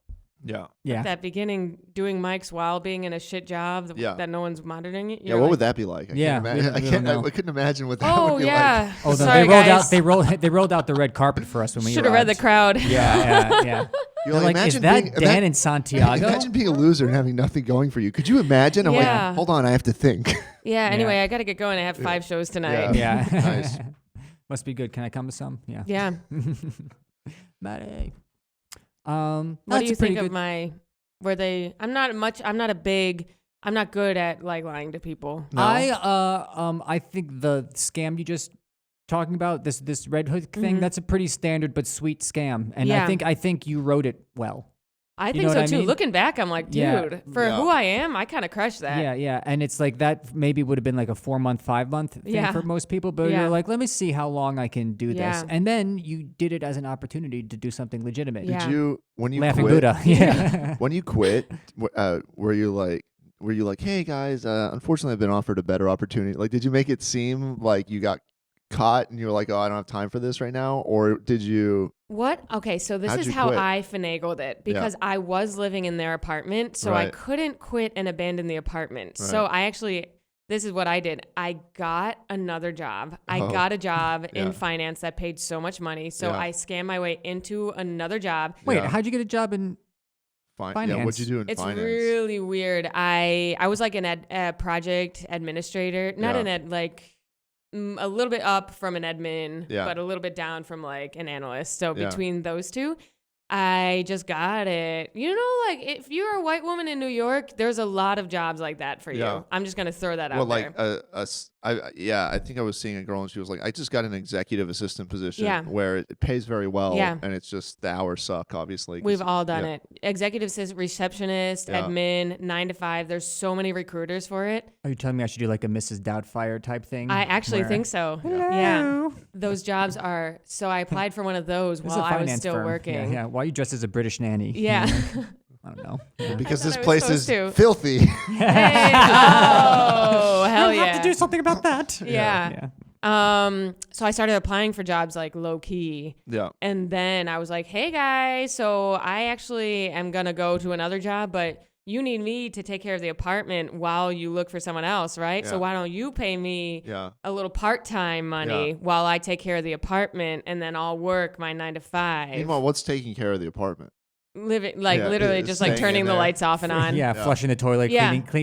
Yeah. Yeah. That beginning doing mics while being in a shit job Yeah. that no one's monitoring you. Yeah. What would that be like? I Yeah, Can't we imagine, don't- we don't know. I couldn't imagine what that Oh would be yeah. Oh, no, Sorry, they rolled guys. out. They rolled out the red carpet for us when we Should have read the arrived. crowd. Yeah. like. You're They're like, is that Dan and Santiago? Imagine being a loser and having nothing going for you. Could you imagine? I'm Yeah. like, hold on, I have to think. Yeah. Anyway, I got to get going. I have 5 shows tonight. Yeah. Yeah. Nice. Must be good. Can I come to some? Yeah. Yeah. Maddy. What do you think of I'm not good at like lying to people. No? I think the scam you just talking about, this Red Hood thing, that's a pretty standard but sweet scam. And I think you wrote it well. I think so too. Looking back, I'm like, dude, for who I am, I kind of crushed that. Yeah. And it's like that maybe would have been like a 4-month, 5-month thing for most people. But you're like, let me see how long I can do this. And then you did it as an opportunity to do something legitimate. Did you, when you Laughing quit, Buddha. Yeah. when you quit, were you like, hey guys, unfortunately I've been offered a better opportunity? Like, did you make it seem like you got caught and you were like, oh, I don't have time for this right now? Or did you... What? Okay, so this is how I finagled it because I was living in their apartment, so I couldn't quit and abandon the apartment. Right. So this is what I did. I got another job. I got a job in finance that paid so much money. So I scammed my way into another job. Wait, how'd you get a job in finance? Yeah, what'd you do in it's finance? It's really weird. I was like a project administrator, not a little bit up from an admin, but a little bit down from like an analyst. So between those two, I just got it. You know, like if you're a white woman in New York, there's a lot of jobs like that for you. I'm just going to throw that out there. I think I was seeing a girl and she was like, I just got an executive assistant position where it pays very well. And it's just the hours suck, obviously. We've all done it. Executive assistant, receptionist, admin, 9 to 5. There's so many recruiters for it. Are you telling me I should do like a Mrs. Doubtfire type thing? I actually think so. Yeah. Those jobs are, so I applied for one of those while I was still working. Yeah. While you dressed as a British nanny. Yeah. I don't know. Because this place is filthy. Hey, oh, hell you have to do something about that. Yeah. So I started applying for jobs like low key. Yeah. And then I was like, hey guys, so I actually am going to go to another job, but you need me to take care of the apartment while you look for someone else, right? Yeah. So why don't you pay me a little part-time money while I take care of the apartment and then I'll work my 9 to 5. Meanwhile, what's taking care of the apartment? Living literally just like turning the lights off and on. Flushing the toilet,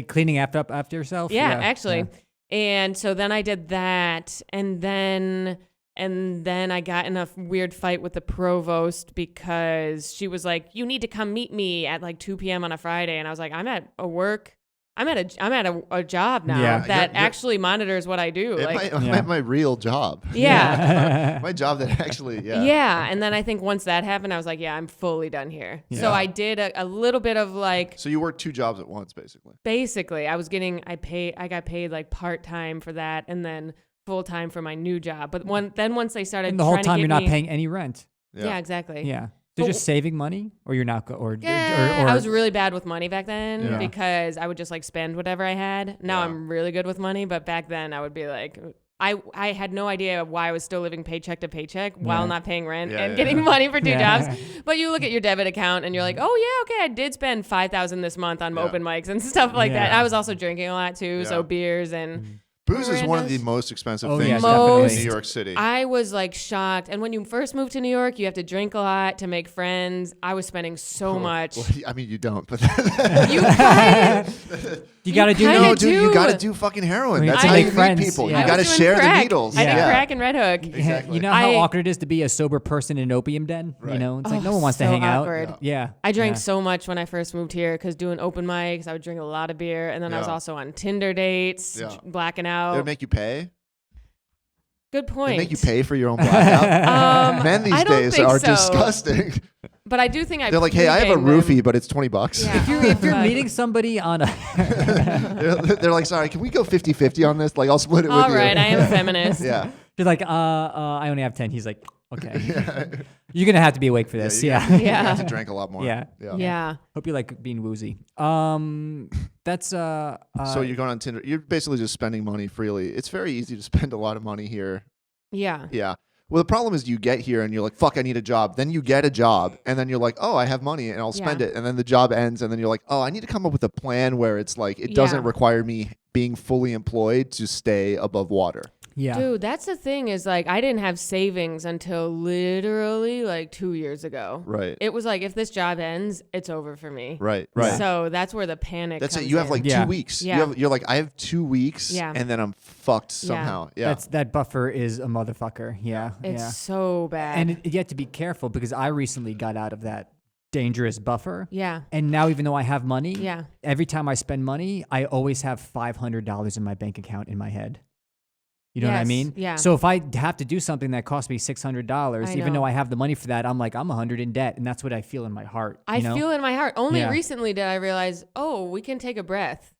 cleaning after yourself. Actually. And so then I did that, and then I got in a weird fight with the provost because she was like, "You need to come meet me at like 2 p.m. on a Friday," and I was like, "I'm at a job now that actually monitors what I do." I'm at my real job. Yeah. My job that actually, Yeah. And then I think once that happened, I was like, yeah, I'm fully done here. Yeah. So I did a little bit of like. So you worked 2 jobs at once, basically. Basically, I got paid like part-time for that and then full-time for my new job. But once they started, and the whole time you're not paying any rent. Yeah, exactly. Yeah. So just saving money, or you're not, or I was really bad with money back then because I would just like spend whatever I had. Now I'm really good with money, but back then I would be like, I had no idea why I was still living paycheck to paycheck while not paying rent and getting money for 2 jobs. But you look at your debit account and you're like, oh yeah, okay, I did spend $5,000 this month on open mics and stuff like that. I was also drinking a lot too, so beers and. Booze is one of the most expensive things in New York City. I was like shocked. And when you first move to New York, you have to drink a lot to make friends. I was spending so much. Well, I mean, you don't, but you kind of. You gotta do. No, dude, you gotta do fucking heroin. That's how you meet people. Yeah. You gotta share the needles. I did crack and Red Hook. Exactly. You know how awkward it is to be a sober person in an opium den? Right. You know, it's like no one wants to hang awkward. Out. Yeah. I drank so much when I first moved here because doing open mics, I would drink a lot of beer, and then I was also on Tinder dates, blacking out. They would make you pay. Good point. They make you pay for your own blackout. Men these days are disgusting. But I do think they're like, hey, I have a roofie, but it's $20. Yeah. If you're meeting somebody on a, they're like, sorry, can we go 50-50 on this? Like, I'll split it with you. All right, I am a feminist. Yeah. You're like, I only have 10. He's like, okay. You're gonna have to be awake for this. You have to drink a lot more. Yeah. Hope you like being woozy. That's So you're going on Tinder. You're basically just spending money freely. It's very easy to spend a lot of money here. Yeah. Yeah. Well, the problem is you get here and you're like, fuck, I need a job. Then you get a job and then you're like, oh, I have money and I'll spend it. And then the job ends and then you're like, oh, I need to come up with a plan where it's like, it doesn't require me being fully employed to stay above water. Yeah. Dude, that's the thing is like I didn't have savings until literally like 2 years ago. Right. It was like if this job ends, it's over for me. Right. So that's where the panic comes it. You have like 2 weeks. Yeah. You're like, I have 2 weeks and then I'm fucked somehow. Yeah. That buffer is a motherfucker. Yeah. It's so bad. And you have to be careful because I recently got out of that dangerous buffer. Yeah. And now even though I have money, yeah. every time I spend money, I always have $500 in my bank account in my head. You know what I mean? Yeah. So if I have to do something that costs me $600, even though I have the money for that, I'm like, I'm 100 in debt. And that's what I feel in my heart. I feel in my heart. Only Yeah. recently did I realize, oh, we can take a breath.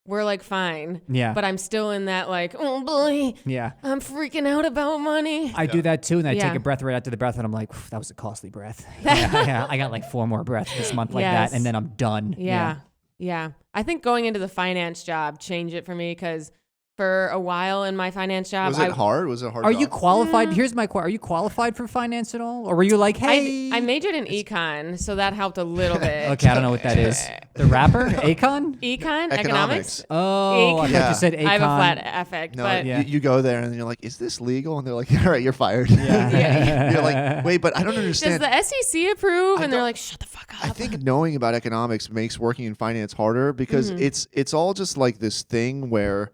We're like fine. Yeah. But I'm still in that like, oh boy. Yeah. I'm freaking out about money. I do that too. And I take a breath right after the breath and I'm like, that was a costly breath. I got like 4 more breaths this month like that. And then I'm done. Yeah. I think going into the finance job changed it for me because for a while in my finance job. Was it hard? Was it a hard Are job? you qualified? Here's my question. Are you qualified for finance at all? Or were you like, hey? I majored in econ, so that helped a little bit. Okay, I don't know what that is. The rapper? Econ? Econ? Economics? Oh, I thought you said econ. I have a flat affect. No, but you go there and you're like, is this legal? And they're like, all right, you're fired. Yeah. You're like, wait, but I don't understand. Does the SEC approve? And they're like, shut the fuck up. I think knowing about economics makes working in finance harder because it's all just like this thing where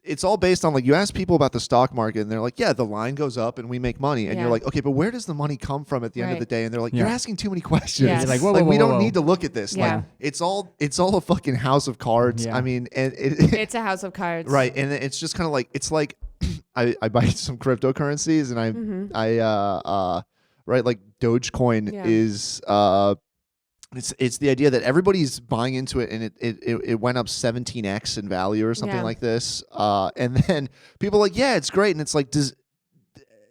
it's all based on like you ask people about the stock market and they're like, yeah, the line goes up and we make money. And you're like, okay, but where does the money come from at the end of the day? And they're like, you're asking too many questions. Yeah. You're like, whoa, we don't need to look at this. Yeah. Like it's all a fucking house of cards. Yeah. I mean, it's a house of cards. Right. And it's just kind of like, it's like I buy some cryptocurrencies and right, like Dogecoin is it's the idea that everybody's buying into it and it went up 17x in value or something like this. And then people are like, yeah, it's great. And it's like,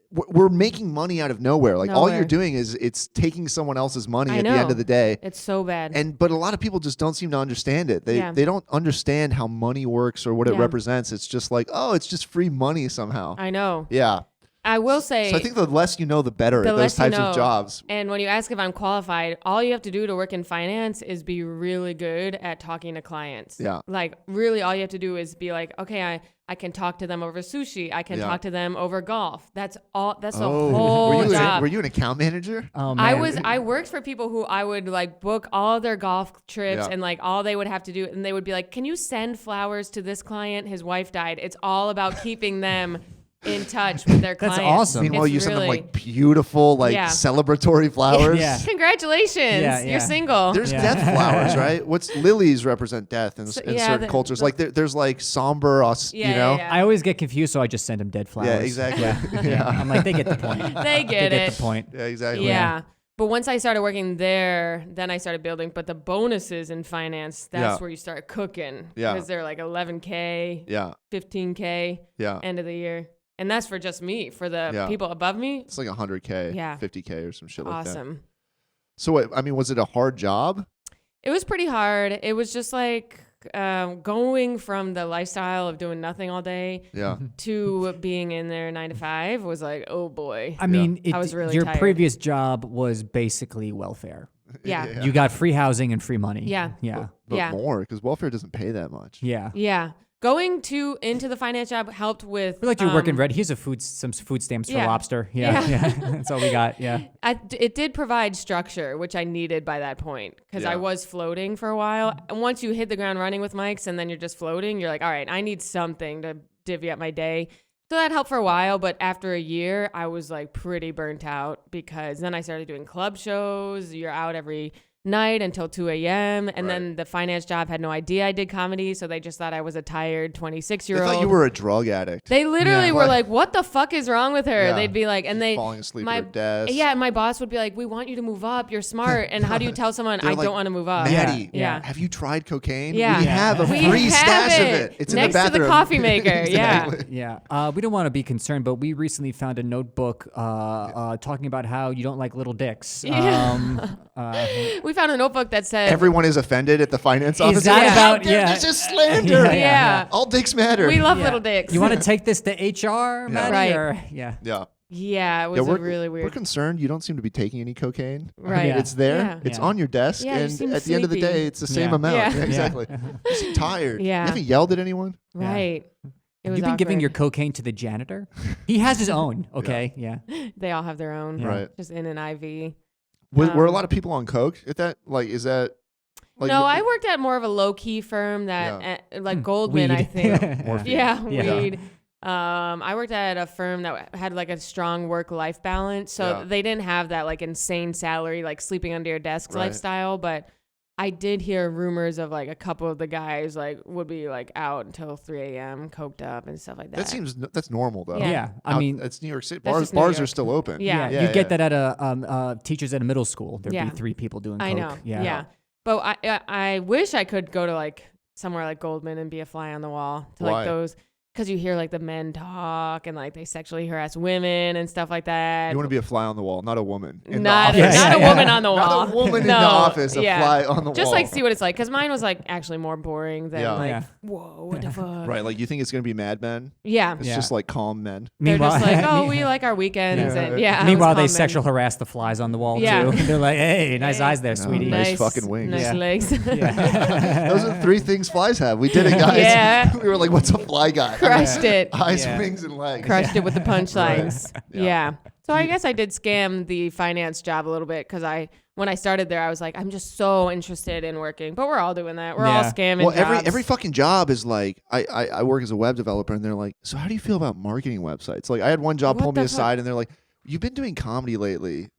we're making money out of nowhere. Like all you're doing is it's taking someone else's money at the end of the day. It's so bad. But a lot of people just don't seem to understand it. They don't understand how money works or what it represents. It's just like, oh, it's just free money somehow. I know. Yeah. I will say. So I think the less you know, the better at those types of jobs. And when you ask if I'm qualified, all you have to do to work in finance is be really good at talking to clients. Yeah. Like really all you have to do is be like, okay, I can talk to them over sushi. I can talk to them over golf. That's all. That's the whole job. Were you an account manager? Oh, man. I worked for people who I would like book all their golf trips and like all they would have to do. And they would be like, can you send flowers to this client? His wife died. It's all about keeping them in touch with their clients. That's awesome. Meanwhile, you send them like beautiful, like celebratory flowers. Yeah. Congratulations, you're single. There's death flowers, right? What's lilies represent death in certain cultures. Like there's like somber, you know. Yeah. I always get confused, so I just send them dead flowers. Yeah, exactly. Yeah. I'm like, they get the point. They get the point. Yeah, exactly. Yeah. But once I started working there, then I started building. But the bonuses in finance, that's where you start cooking. Yeah. Because they're like 11K, 15K, end of the year. And that's for just me. For the people above me, it's like 100K, 50K or some shit like that. Awesome. So, I mean, was it a hard job? It was pretty hard. It was just like going from the lifestyle of doing nothing all day to being in there 9 to 5 was like, oh boy. I mean, I was really your tired. previous job was basically welfare. Yeah. You got free housing and free money. Yeah. But more, because welfare doesn't pay that much. Yeah. Going into the finance job helped with. We're like you're working red. Here's some food stamps for lobster. Yeah. That's all we got. Yeah. It did provide structure, which I needed by that point because I was floating for a while. And once you hit the ground running with mics and then you're just floating, you're like, all right, I need something to divvy up my day. So that helped for a while, but after a year, I was like pretty burnt out because then I started doing club shows. You're out every night until 2 a.m. And then the finance job had no idea I did comedy, so they just thought I was a tired 26-year-old. They thought you were a drug addict. They literally were like, what the fuck is wrong with her? They'd be like, and they falling asleep at her desk. Yeah, my boss would be like, we want you to move up. You're smart. And how do you tell someone I don't want to move up? Maddy, have you tried cocaine? Yeah. We have a free stash of it. It's next in the bathroom. to the coffee maker. Exactly. We don't want to be concerned, but we recently found a notebook talking about how you don't like little dicks. We found a notebook that said everyone is offended at the finance office. Is that about This is slander. Yeah. All dicks matter. We love little dicks. You want to take this to HR, Maddy? Right. Or, Yeah, it was really weird. We're concerned you don't seem to be taking any cocaine. Right. It's there. It's on your desk. Yeah, you and seem at the end of the sleepy. day, it's the same amount. Yeah. Exactly. You seem tired. Yeah. You haven't yelled at anyone? Right. It was You've been giving awkward. your cocaine to the janitor? He has his own, okay? Yeah. They all have their own. Right. Just in an IV. Were a lot of people on coke at that? Like, is that... Like, no, I worked at more of a low-key firm that, like Goldman, Weed. I think. Morphine. Yeah, weed. I worked at a firm that had like a strong work-life balance. So they didn't have that like insane salary, like sleeping under your desk lifestyle. But I did hear rumors of like a couple of the guys like would be like out until 3 a.m. coked up and stuff like that. That's normal though. Yeah. I mean, it's New York City. That's Bars New are still open. Yeah. You get that at a teachers at a middle school. There'd be 3 people doing coke. I know. Yeah. But I wish I could go to like somewhere like Goldman and be a fly on the wall to like those. Because you hear like the men talk and like they sexually harass women and stuff like that. You want to be a fly on the wall, not a woman in not the office. Not a woman on the wall. Not a woman in the office, a fly on the wall. Just like see what it's like. Because mine was like actually more boring than like, whoa, what the fuck? Right, like you think it's going to be Mad Men? Yeah. It's just like calm men. They're just like, oh, we like our weekends. And Meanwhile, they sexual harass the flies on the wall too. They're like, hey, nice eyes there, sweetie. Nice fucking wings. Nice legs. Those are 3 things flies have. We did it, guys. Yeah. We were like, what's a fly guy? Crushed it. Eyes, wings, and legs. Crushed it with the punchlines. Right. Yeah. So I guess I did scam the finance job a little bit because when I started there, I was like, I'm just so interested in working. But we're all doing that. We're all scamming jobs. Every fucking job is like, I work as a web developer, and they're like, so how do you feel about marketing websites? Like, I had one job pull me aside, and they're like, you've been doing comedy lately.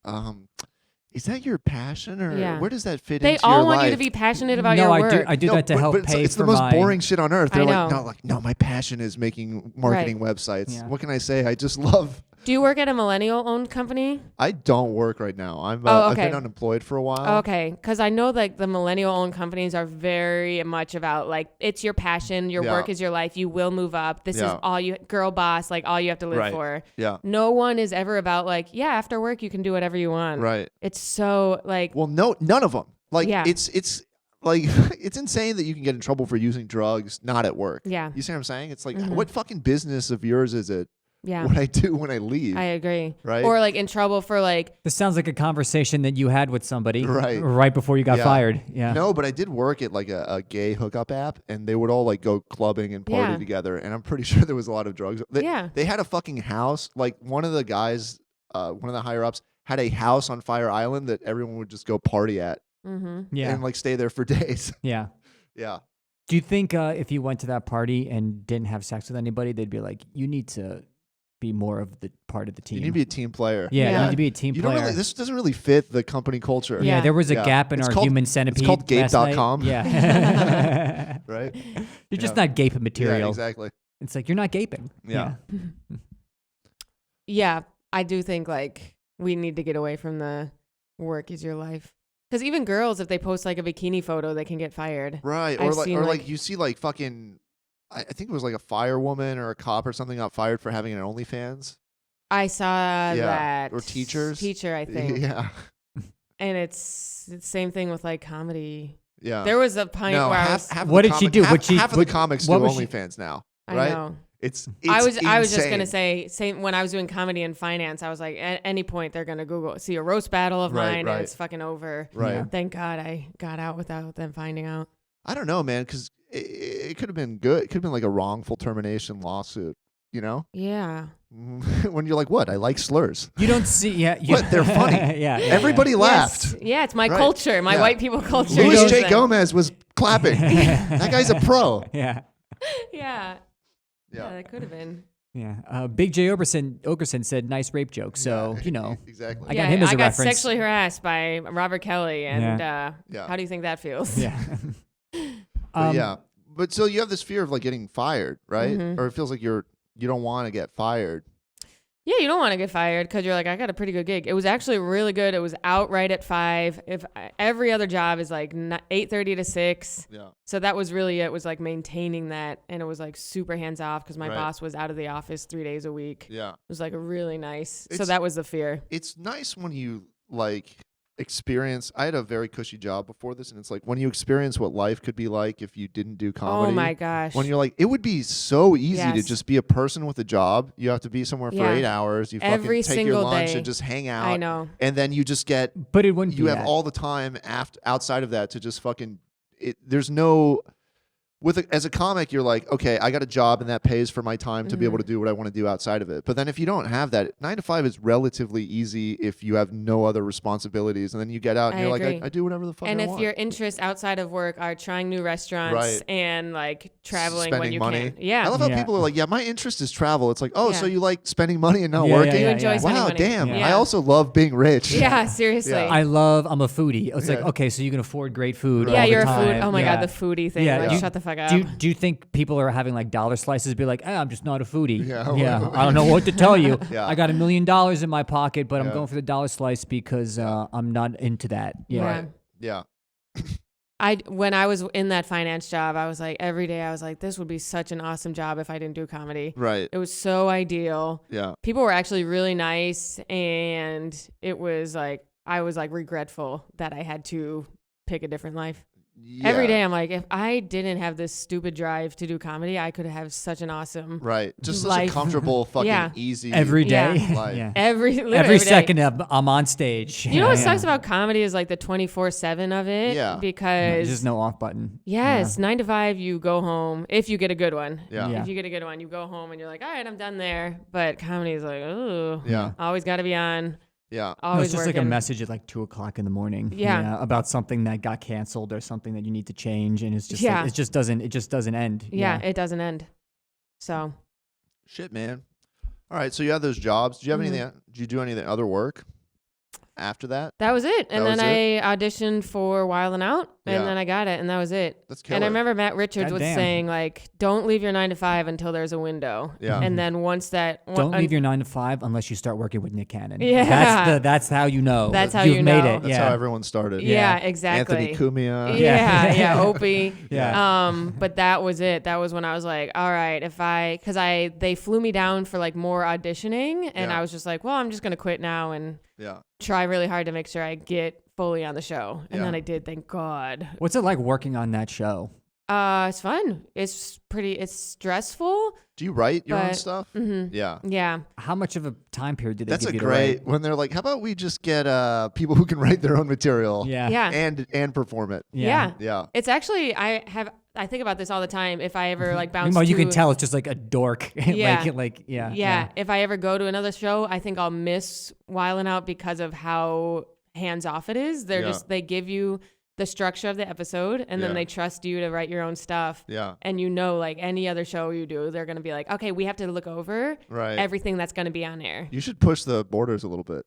Is that your passion, or where does that fit into your life? They all want you to be passionate about your work. I do that to help pay it's for the most boring shit on earth. They're no, my passion is making marketing websites. Yeah. What can I say? I just love. Do you work at a millennial-owned company? I don't work right now. I've been unemployed for a while. Okay, because I know like the millennial-owned companies are very much about like it's your passion, your work is your life. You will move up. This is all you, girl boss, like all you have to live for. Yeah. No one is ever about like after work you can do whatever you want. Right. It's so like. Well, none of them. Like it's like it's insane that you can get in trouble for using drugs not at work. Yeah. You see what I'm saying? It's like what fucking business of yours is it? Yeah. What I do when I leave. I agree. Right. Or like in trouble for like. This sounds like a conversation that you had with somebody right before you got fired. Yeah. No, but I did work at like a gay hookup app, and they would all like go clubbing and party together, and I'm pretty sure there was a lot of drugs. They had a fucking house. Like one of the guys, one of the higher ups had a house on Fire Island that everyone would just go party at. Mm-hmm. Yeah. And like stay there for days. Yeah. Yeah. Do you think if you went to that party and didn't have sex with anybody, they'd be like, you need to be more of the part of the team. You need to be a team player. Yeah, you need to be a team player. This doesn't really fit the company culture. Yeah, there was a gap in our human centipede. It's called gape.com. Yeah. Right? You're just not gaping material. Yeah, exactly. It's like you're not gaping. Yeah. Yeah, I do think like we need to get away from the work is your life. Because even girls, if they post like a bikini photo, they can get fired. Right. Or like you see like fucking, I think it was like a firewoman or a cop or something got fired for having an OnlyFans. I saw that. Or teachers. Teacher, I think. Yeah. And it's the same thing with like comedy. Yeah. There was a point where half what did she do? Half of the comics do OnlyFans now. Right? I know. It's I was insane. just gonna say same when I was doing comedy and finance. I was like, at any point they're gonna see a roast battle of mine and it's fucking over. Right. Yeah. Thank God I got out without them finding out. I don't know, man, because it could have been good. It could have been like a wrongful termination lawsuit. You know? Yeah. When you're like, what? I like slurs. You don't see, What? They're funny. Everybody laughed. Yeah, it's my culture, my white people culture. Louis J. Gomez was clapping. That guy's a pro. Yeah. Yeah, that could have been. Yeah. Big J. Ogerson said nice rape joke. So, Exactly. I got him as a reference. I got sexually harassed by Robert Kelly. And how do you think that feels? Yeah. But so you have this fear of like getting fired, right? Mm-hmm. Or it feels like you don't want to get fired. Yeah, you don't want to get fired because you're like, I got a pretty good gig. It was actually really good. It was out right at 5. If every other job is like 8:30 to 6. Yeah. So that was really it. Was like maintaining that, and it was like super hands off because my boss was out of the office 3 days a week. Yeah. It was like really nice. So that was the fear. It's nice when you like experience. I had a very cushy job before this, and it's like when you experience what life could be like if you didn't do comedy. Oh my gosh. When you're like, it would be so easy to just be a person with a job. You have to be somewhere for 8 hours. You every fucking take your lunch day. And just hang out. I know. And then you just get. But it wouldn't. You have all the time outside of that to just fucking. There's no. as a comic, you're like, okay, I got a job and that pays for my time to be able to do what I want to do outside of it. But then if you don't have that, 9 to 5 is relatively easy if you have no other responsibilities. And then you get out and you're like, I do whatever the fuck I want. And if your interests outside of work are trying new restaurants and like traveling spending when you money. can. Yeah. I love how people are like, yeah, my interest is travel. It's like, so you like spending money and not working? You enjoy spending money. Wow, damn. Yeah. I also love being rich. Yeah, seriously. I'm a foodie. It's like, okay, so you can afford great food all the you're time. a food. Oh my God, the foodie thing. Like, shut the fuck up. Do you think people are having like dollar slices be like, I'm just not a foodie. I don't know what to tell you. I got $1 million in my pocket, but I'm going for the dollar slice because I'm not into that. Right. Yeah. When I was in that finance job, I was like, every day I was like, this would be such an awesome job if I didn't do comedy. Right. It was so ideal. Yeah. People were actually really nice, and it was like, I was like regretful that I had to pick a different life. Yeah. Every day I'm like, if I didn't have this stupid drive to do comedy, I could have such an awesome just life. Such a comfortable fucking easy every day. Life. Every second I'm on stage. You know what sucks about comedy is like the 24/7 of it. Yeah. Because there's just no off button. Yes, 9 to 5 you go home if you get a good one. Yeah. If you get a good one, you go home and you're like, all right, I'm done there. But comedy is like, oh, yeah, always got to be on. Yeah. Always it's just working. like a message at like 2:00 in the morning. Yeah. About something that got canceled or something that you need to change. And it's just like, it just doesn't end. Yeah, it doesn't end. So. Shit, man. All right. So you had those jobs. Did you have anything? Did you do any other work after that? That was it. And then I auditioned for Wild 'N Out, and then I got it, and that was it. That's killer. And I remember Matt Richards was saying, like, don't leave your 9 to 5 until there's a window. Yeah. And then once that... Don't leave your 9 to 5 unless you start working with Nick Cannon. Yeah. That's how you know. That's how you've you made know. it. That's how everyone started. Yeah, exactly. Anthony Cumia. Yeah, Opie. Yeah. But that was it. That was when I was like, all right, because they flew me down for like more auditioning, and I was just like, well, I'm just gonna quit now and try really hard to make sure I get fully on the show. And then I did, thank God. What's it like working on that show? It's fun. It's stressful. Do you write your own stuff? Mm-hmm. Yeah. Yeah. How much of a time period do they That's give you a great, to write? when they're like, how about we just get people who can write their own material and perform it. Yeah. It's actually, I think about this all the time. If I ever like bounce you can tell it's just like a dork. Yeah. Yeah. If I ever go to another show, I think I'll miss Wild 'N Out because of how hands off it is. They give you the structure of the episode, and then they trust you to write your own stuff. Yeah. And like any other show you do, they're going to be like, okay, we have to look over everything that's going to be on air. You should push the borders a little bit,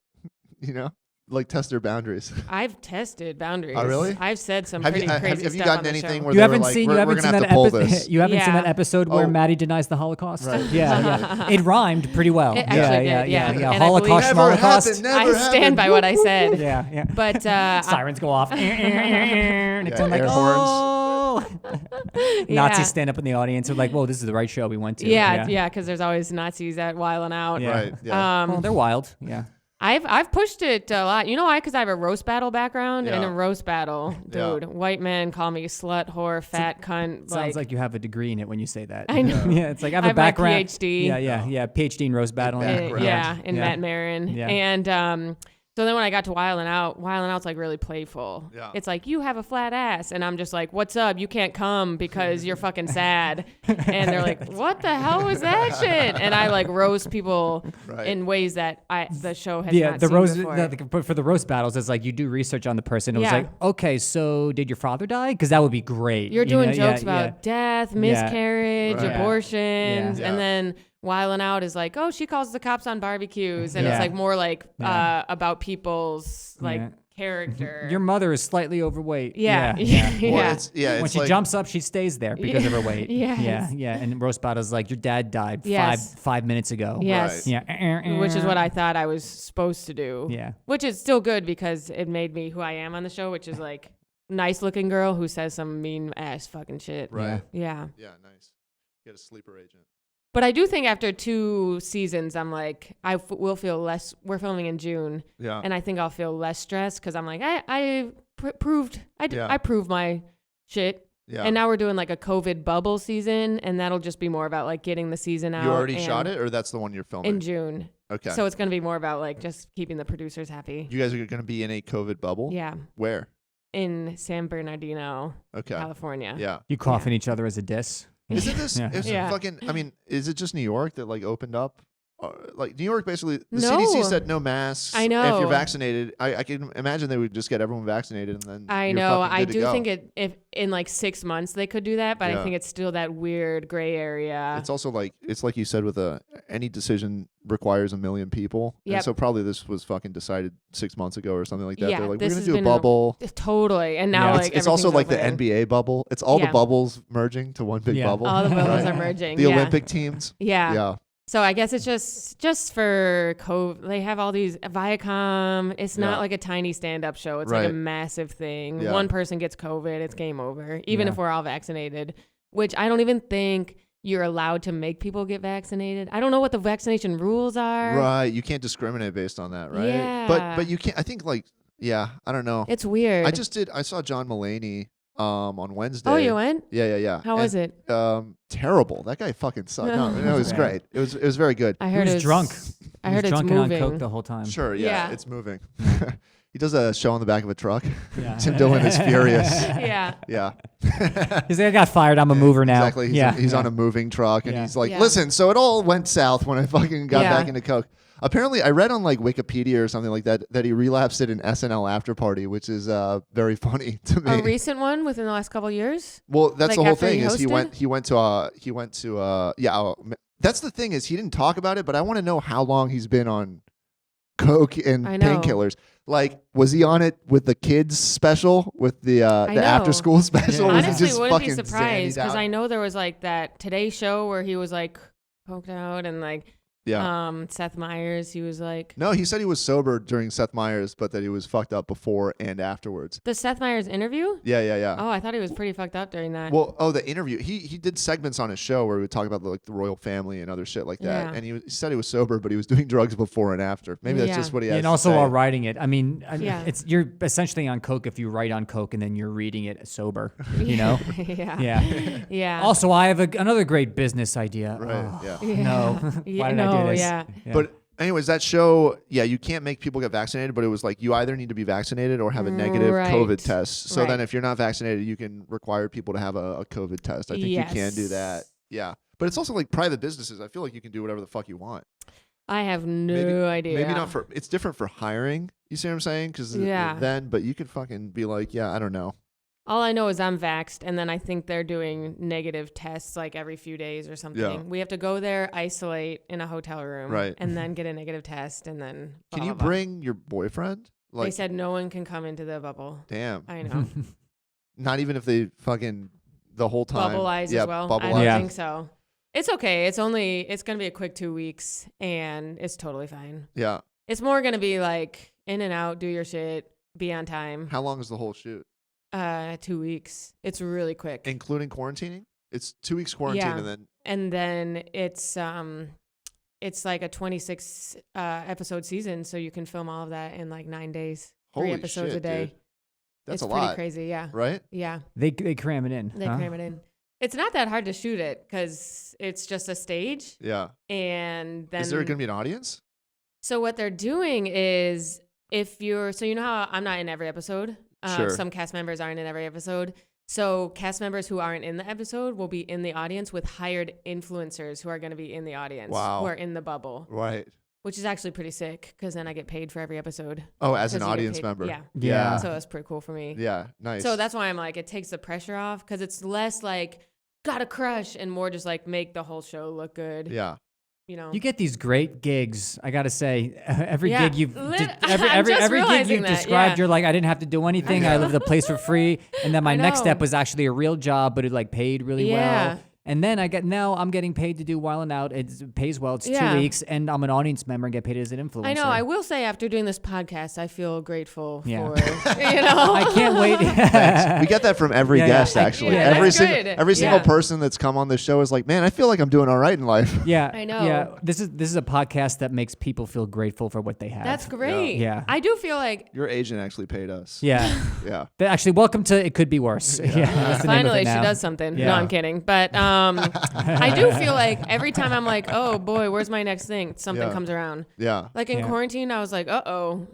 like test their boundaries. I've tested boundaries. Oh, really? I've said some pretty crazy stuff. Have you gotten anything where you haven't like, seen, we're going to have to pull this? You haven't seen that episode where Maddy denies the Holocaust? Right. Yeah. It rhymed pretty well. It actually did, yeah. And Holocaust, Holocaust. I stand by what I said. Yeah. But sirens go off. And it's like, Nazis stand up in the audience. They're like, whoa, this is the right show we went to. Yeah, because there's always Nazis at Wild 'N Out. Yeah. Right. Yeah. Well, they're wild. Yeah. I've pushed it a lot. You know why? Because I have a roast battle background. And a roast battle, dude, white men call me slut, whore, fat cunt. Sounds like you have a degree in it when you say that. I know. Yeah, it's like I have a background. My PhD. Yeah. PhD in roast battling. In Matt Marin. Yeah. And so then when I got to Wild 'N Out's like really playful. Yeah. It's like, you have a flat ass. And I'm just like, what's up? You can't come because you're fucking sad. And they're like, what the hell was that shit? And I like roast people in ways that the show has not seen before. But for the roast battles, it's like you do research on the person. It was like, okay, so did your father die? Because that would be great. You're doing jokes about death, miscarriage, abortions. And then Wild 'N Out is like, oh, she calls the cops on barbecues. And it's like more like about people's like character. Your mother is slightly overweight. Yeah. When she jumps up, she stays there because of her weight. Yes. Yeah. And roast battle's like, your dad died 5 minutes ago. Yes. Right. Yeah. Which is what I thought I was supposed to do. Yeah. Which is still good because it made me who I am on the show, which is like nice looking girl who says some mean ass fucking shit. Right. Yeah. Yeah, nice. Get a sleeper agent. But I do think after 2 seasons, I'm like, will feel less. We're filming in June, and I think I'll feel less stressed because I'm like, I proved my shit, and now we're doing like a COVID bubble season, and that'll just be more about like getting the season out. You already shot it, or that's the one you're filming in June? Okay, so it's gonna be more about like just keeping the producers happy. You guys are gonna be in a COVID bubble. Yeah. Where? in San Bernardino, Okay. California. Yeah. You coughing each other as a diss. Isn't this Yeah. is it Yeah. fucking? I mean, is it just New York that like opened up? Like New York, basically, the No. CDC said no masks. I If know. you're vaccinated, I can imagine they would just get everyone vaccinated and then. I you're know. fucking I good to do go. think if in like 6 months they could do that, but Yeah. I think it's still that weird gray area. It's also like you said with any decision requires 1 million people. Yep. And so probably this was fucking decided 6 months ago or something like that. Yeah, They're like, this we're has gonna do a been bubble. Totally. And now Yeah. like It's also like everything's the opening. NBA bubble. It's all the Yeah. bubbles merging to one big Yeah. bubble. All the bubbles right? are merging. The yeah. Olympic teams. Yeah. Yeah. So I guess it's just for COVID. They have all these Viacom. It's Yeah. not like a tiny stand-up show. It's like a Right. massive thing. Yeah. One person gets COVID, it's game over. Even Yeah. if we're all vaccinated, which I don't even think you're allowed to make people get vaccinated. I don't know what the vaccination rules are. Right. You can't discriminate based on that, right? Yeah. But you can't. I think like I don't know. It's weird. I saw John Mulaney on Wednesday. Oh, you went? Yeah. How was it? Terrible. That guy fucking sucked. No, it was Yeah. great. It was very good. I He heard was it's drunk. I He heard was it's drunk and on moving. coke the whole time. Sure, Yeah. it's moving. He does a show on the back of a truck. Yeah. Tim Dillon is furious. Yeah. Yeah. He's like, I got fired. I'm a mover now. Exactly. He's on a moving truck, and Yeah. he's like, Yeah. "Listen, so it all went south when I fucking got Yeah. back into coke." Apparently, I read on like Wikipedia or something like that he relapsed it in SNL After Party, which is very funny to me. A recent one within the last couple years? Well, that's Like the whole after he thing. Is he hosted? went to that's the thing is he didn't talk about it, but I want to know how long he's been on coke and I know. painkillers. Like, was he on it with the kids special, with the know. after school special? Yeah. Or was Honestly, he just wouldn't be fucking surprised zannied because out? I know there was like that Today Show where he was like poked out and like Seth Meyers. He was like No, he said he was sober during Seth Meyers, but that he was fucked up before and afterwards. the Seth Meyers interview. Yeah. Oh, I thought he was pretty fucked up during that. Well, the interview. He did segments on his show where he would talk about the royal family and other shit like that. Yeah. And he said he was sober, but he was doing drugs before and after. Maybe that's Yeah. just what he Yeah, has and to also say. while writing it, I mean, Yeah. you're essentially on coke if you write on coke and then you're reading it sober, you know? yeah. Yeah. Yeah. Also, I have another great business idea. Right, Oh, yeah. Yeah. No. Yeah, Why did no, I do this? yeah. But anyways, that show, you can't make people get vaccinated, but it was like you either need to be vaccinated or have a negative Right. COVID test. So Right. then if you're not vaccinated, you can require people to have a COVID test. I think you can do that. Yes. Yeah. But it's also like private businesses. I feel like you can do whatever the fuck you want. I have no Maybe- idea. Maybe not for, it's different for hiring. You see what I'm saying? Because Yeah. but you can fucking be like, I don't know. All I know is I'm vaxxed, and then I think they're doing negative tests like every few days or something. Yeah. We have to go there, isolate in a hotel room, Right. and then get a negative test, and then Can blah, you blah, blah. bring your boyfriend? Like, They said no one can come into the bubble. damn. I know. Not even if they fucking the whole time. Bubble eyes yeah, as well. Bubble I eyes. don't Yeah. think so. It's okay. It's going to be a quick 2 weeks, and it's totally fine. Yeah. It's more going to be like in and out, do your shit, be on time. How long is the whole shoot? 2 weeks. It's really quick. Including quarantining? It's 2 weeks quarantine Yeah. and then And then it's like a 26 episode season, so you can film all of that in like 9 days. holy 3 episodes shit, a day. dude. That's it's a pretty lot, crazy, yeah. right? Yeah, They cram it in. they huh? cram it in. It's not that hard to shoot it because it's just a stage, Yeah. and then Is there going to be an audience? so what they're doing is so you know how I'm not in every episode. Sure. Some cast members aren't in every episode. So cast members who aren't in the episode will be in the audience with hired influencers who are going to be in the audience. Wow. Who are in the bubble, Right. which is actually pretty sick because then I get paid for every episode. Oh, as an 'Cause you get audience paid- member. Yeah. Yeah. So that's pretty cool for me. Yeah. Nice. So that's why I'm like, it takes the pressure off because it's less like, gotta crush and more just like make the whole show look good. yeah. You know? You get these great gigs. I gotta say, every Yeah. gig you've Lit- every I'm every just every gig realizing you've that, described, yeah. you're like, I didn't have to do anything. I lived the place for free, and then my I next know. step was actually a real job, but it like paid really Yeah. well. And then I'm getting paid to do Wild 'N Out. It pays well. It's Yeah. 2 weeks, and I'm an audience member and get paid as an influencer. I know. I will say after doing this podcast, I feel grateful Yeah. for, you know. I can't wait. Thanks. We get that from every Yeah, yeah. guest, actually. Yeah, every that's single good. every single Yeah. person that's come on this show is like, man, I feel like I'm doing all right in life. Yeah, I know. Yeah, this is a podcast that makes people feel grateful for what they have. That's great. Yeah. I do feel like Your agent actually paid us. Yeah. Yeah. But actually, welcome to It Could Be Worse. Yeah. that's the name of finally it she now. does something. Yeah. No, I'm kidding. But I do feel like every time I'm like, oh boy, where's my next thing? Something comes around. Yeah. Like in quarantine, I was like,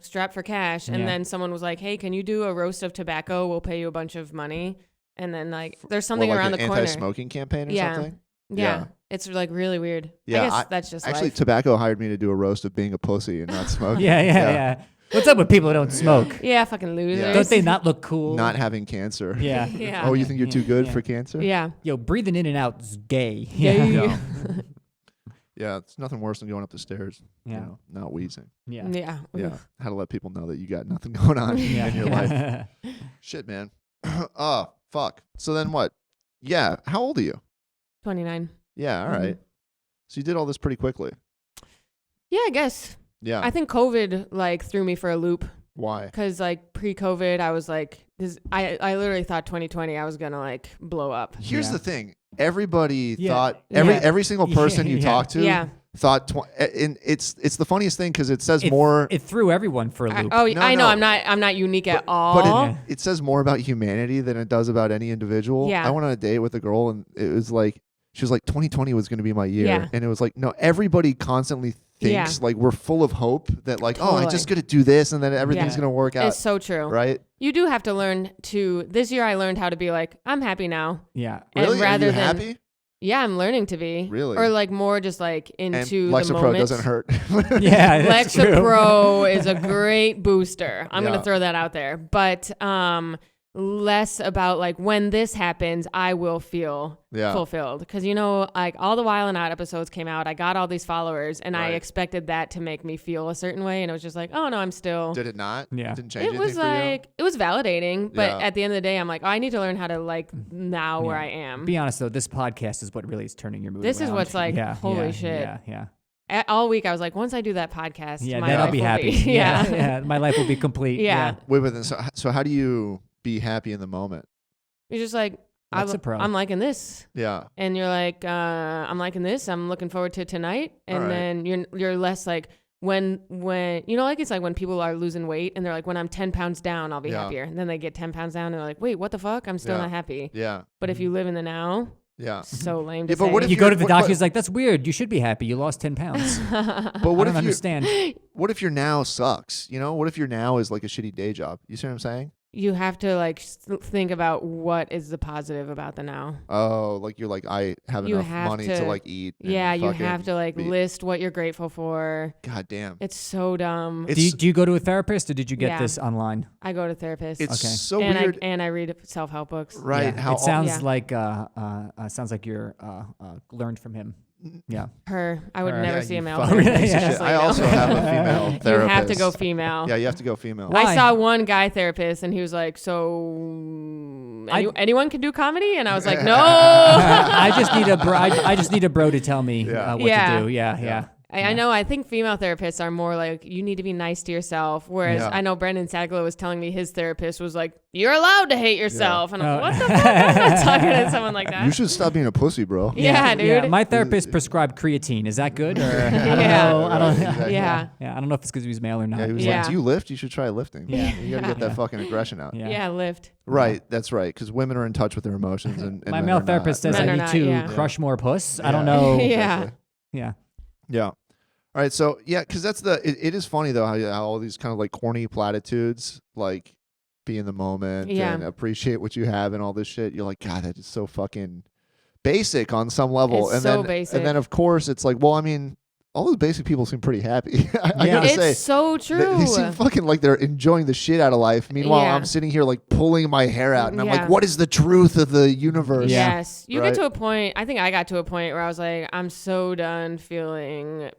strapped for cash. And then someone was like, hey, can you do a roast of tobacco? We'll pay you a bunch of money. And then like there's something like around the corner. Anti-smoking campaign or something? Yeah. It's like really weird. Yeah, I guess that's just actually life. Tobacco hired me to do a roast of being a pussy and not smoking. Yeah. What's up with people who don't smoke? Yeah, fucking losers. Yeah. Don't they not look cool? Not having cancer. Yeah. Yeah. Oh, you think you're too good for cancer? Yeah. Yo, breathing in and out is gay. Yeah. No. Yeah, it's nothing worse than going up the stairs. Yeah. You know, not wheezing. Yeah. Yeah. Yeah. How to let people know that you got nothing going on in your life. Shit, man. Oh, fuck. So then what? Yeah. How old are you? 29. Yeah. All right. So you did all this pretty quickly. Yeah, I guess. Yeah. I think COVID like threw me for a loop. Why? Because like pre-COVID, I was like, I literally thought 2020 I was gonna like blow up. Here's the thing. Everybody Yeah. thought Yeah. every single person you talk to thought and it's the funniest thing because it says more. It threw everyone for a loop. I know. No. I'm not unique at all. But it says more about humanity than it does about any individual. Yeah. I went on a date with a girl and it was like she was like 2020 was going to be my year, Yeah. and it was like no, everybody constantly thinks like we're full of hope that like Totally. I just got to do this and then everything's Yeah. going to work out. It's so true. Right? You do have to learn to. This year, I learned how to be like, I'm happy now. Yeah. And Really? rather Are you than happy? Yeah, I'm learning to be. Really? Or like more just like And into the Lexapro moment. doesn't hurt. Yeah, that's true. Lexapro is a great booster. I'm Yeah. gonna throw that out there. But less about like when this happens, I will feel fulfilled. Because like all the Wild 'N Out episodes came out, I got all these followers, and I expected that to make me feel a certain way, and it was just like, oh no, I'm still. Did it not? Yeah. Didn't change It anything was for you? like it was validating, but Yeah. at the end of the day, I'm like, oh, I need to learn how to like now where I am. Be honest though, this podcast is what really is turning your mood This is around. what's like, holy shit. Yeah. All week, I was like, once I do that podcast, Yeah, my then I'll life be will happy. Yeah. My life will be complete. Yeah. Wait, but then so how do you be happy in the moment? You're just like, Lexapro. I'm liking this. Yeah. And you're like, I'm liking this. I'm looking forward to tonight. And All right. then you're less like when like it's like when people are losing weight and they're like, when I'm 10 pounds down, I'll be happier. And then they get 10 pounds down and they're like, wait, what the fuck? I'm still not happy. Yeah. But if you live in the now, Yeah. so lame to Yeah, but say. what if You go to the What- doctor, what- he's like, that's weird. You should be happy. You lost 10 pounds. But what I if don't understand. What if your now sucks? What if your now is like a shitty day job? You see what I'm saying? You have to like think about what is the positive about the now. Oh, like you're like I have You enough have money to- to like eat. and Yeah, you fucking have to like be- list what you're grateful for. God damn. It's so dumb. It's Do you go to a therapist or did you get Yeah. this online? I go to therapists. it's Okay. so and weird. I read self-help books. Right. Yeah. How it sounds Yeah. like you're learned from him. Yeah. Her. I would Her. never Yeah, see you a male fucking therapist. piece of Yeah. shit. I also have a female You therapist. have to go female. Yeah, you have to go female. Why? I saw one guy therapist and he was like, so anyone can do comedy? And I was like, no. I just need a bro to tell me Yeah. what to do. Yeah. I know. I think female therapists are more like, you need to be nice to yourself. Whereas Yeah. I know Brendan Sagalow was telling me his therapist was like, you're allowed to hate yourself. And I'm like, Oh. what the fuck? I'm not talking to someone like that. You should stop being a pussy, bro. Yeah, dude. Yeah, my therapist prescribed creatine. Is that good? Or I don't Yeah. know. I don't. Exactly. Yeah. Yeah, I don't know if it's because he was male or not. Yeah, he was Yeah. like, "Do you lift? You should try lifting. Yeah. You gotta get that fucking aggression out." Yeah. Yeah, lift. Right, that's right. Because women are in touch with their emotions, and My men male are not. therapist says Men I are need not, to yeah. crush more puss. I Yeah. don't know. Yeah. Yeah. Yeah. All right. So yeah, because that's it is funny though how all these kind of like corny platitudes like be in the moment Yeah. and appreciate what you have and all this shit. You're like, God, that is so fucking basic on some level. It's and so then basic. and then of course it's like, well, I mean, all those basic people seem pretty happy. I Yeah. gotta It's say. so true. They seem fucking like they're enjoying the shit out of life. Meanwhile, Yeah. I'm sitting here like pulling my hair out, and I'm Yeah. like, "What is the truth of the universe?" Yeah. Yes. You Right. get to a point, I think I got to a point where I was like, I'm so done feeling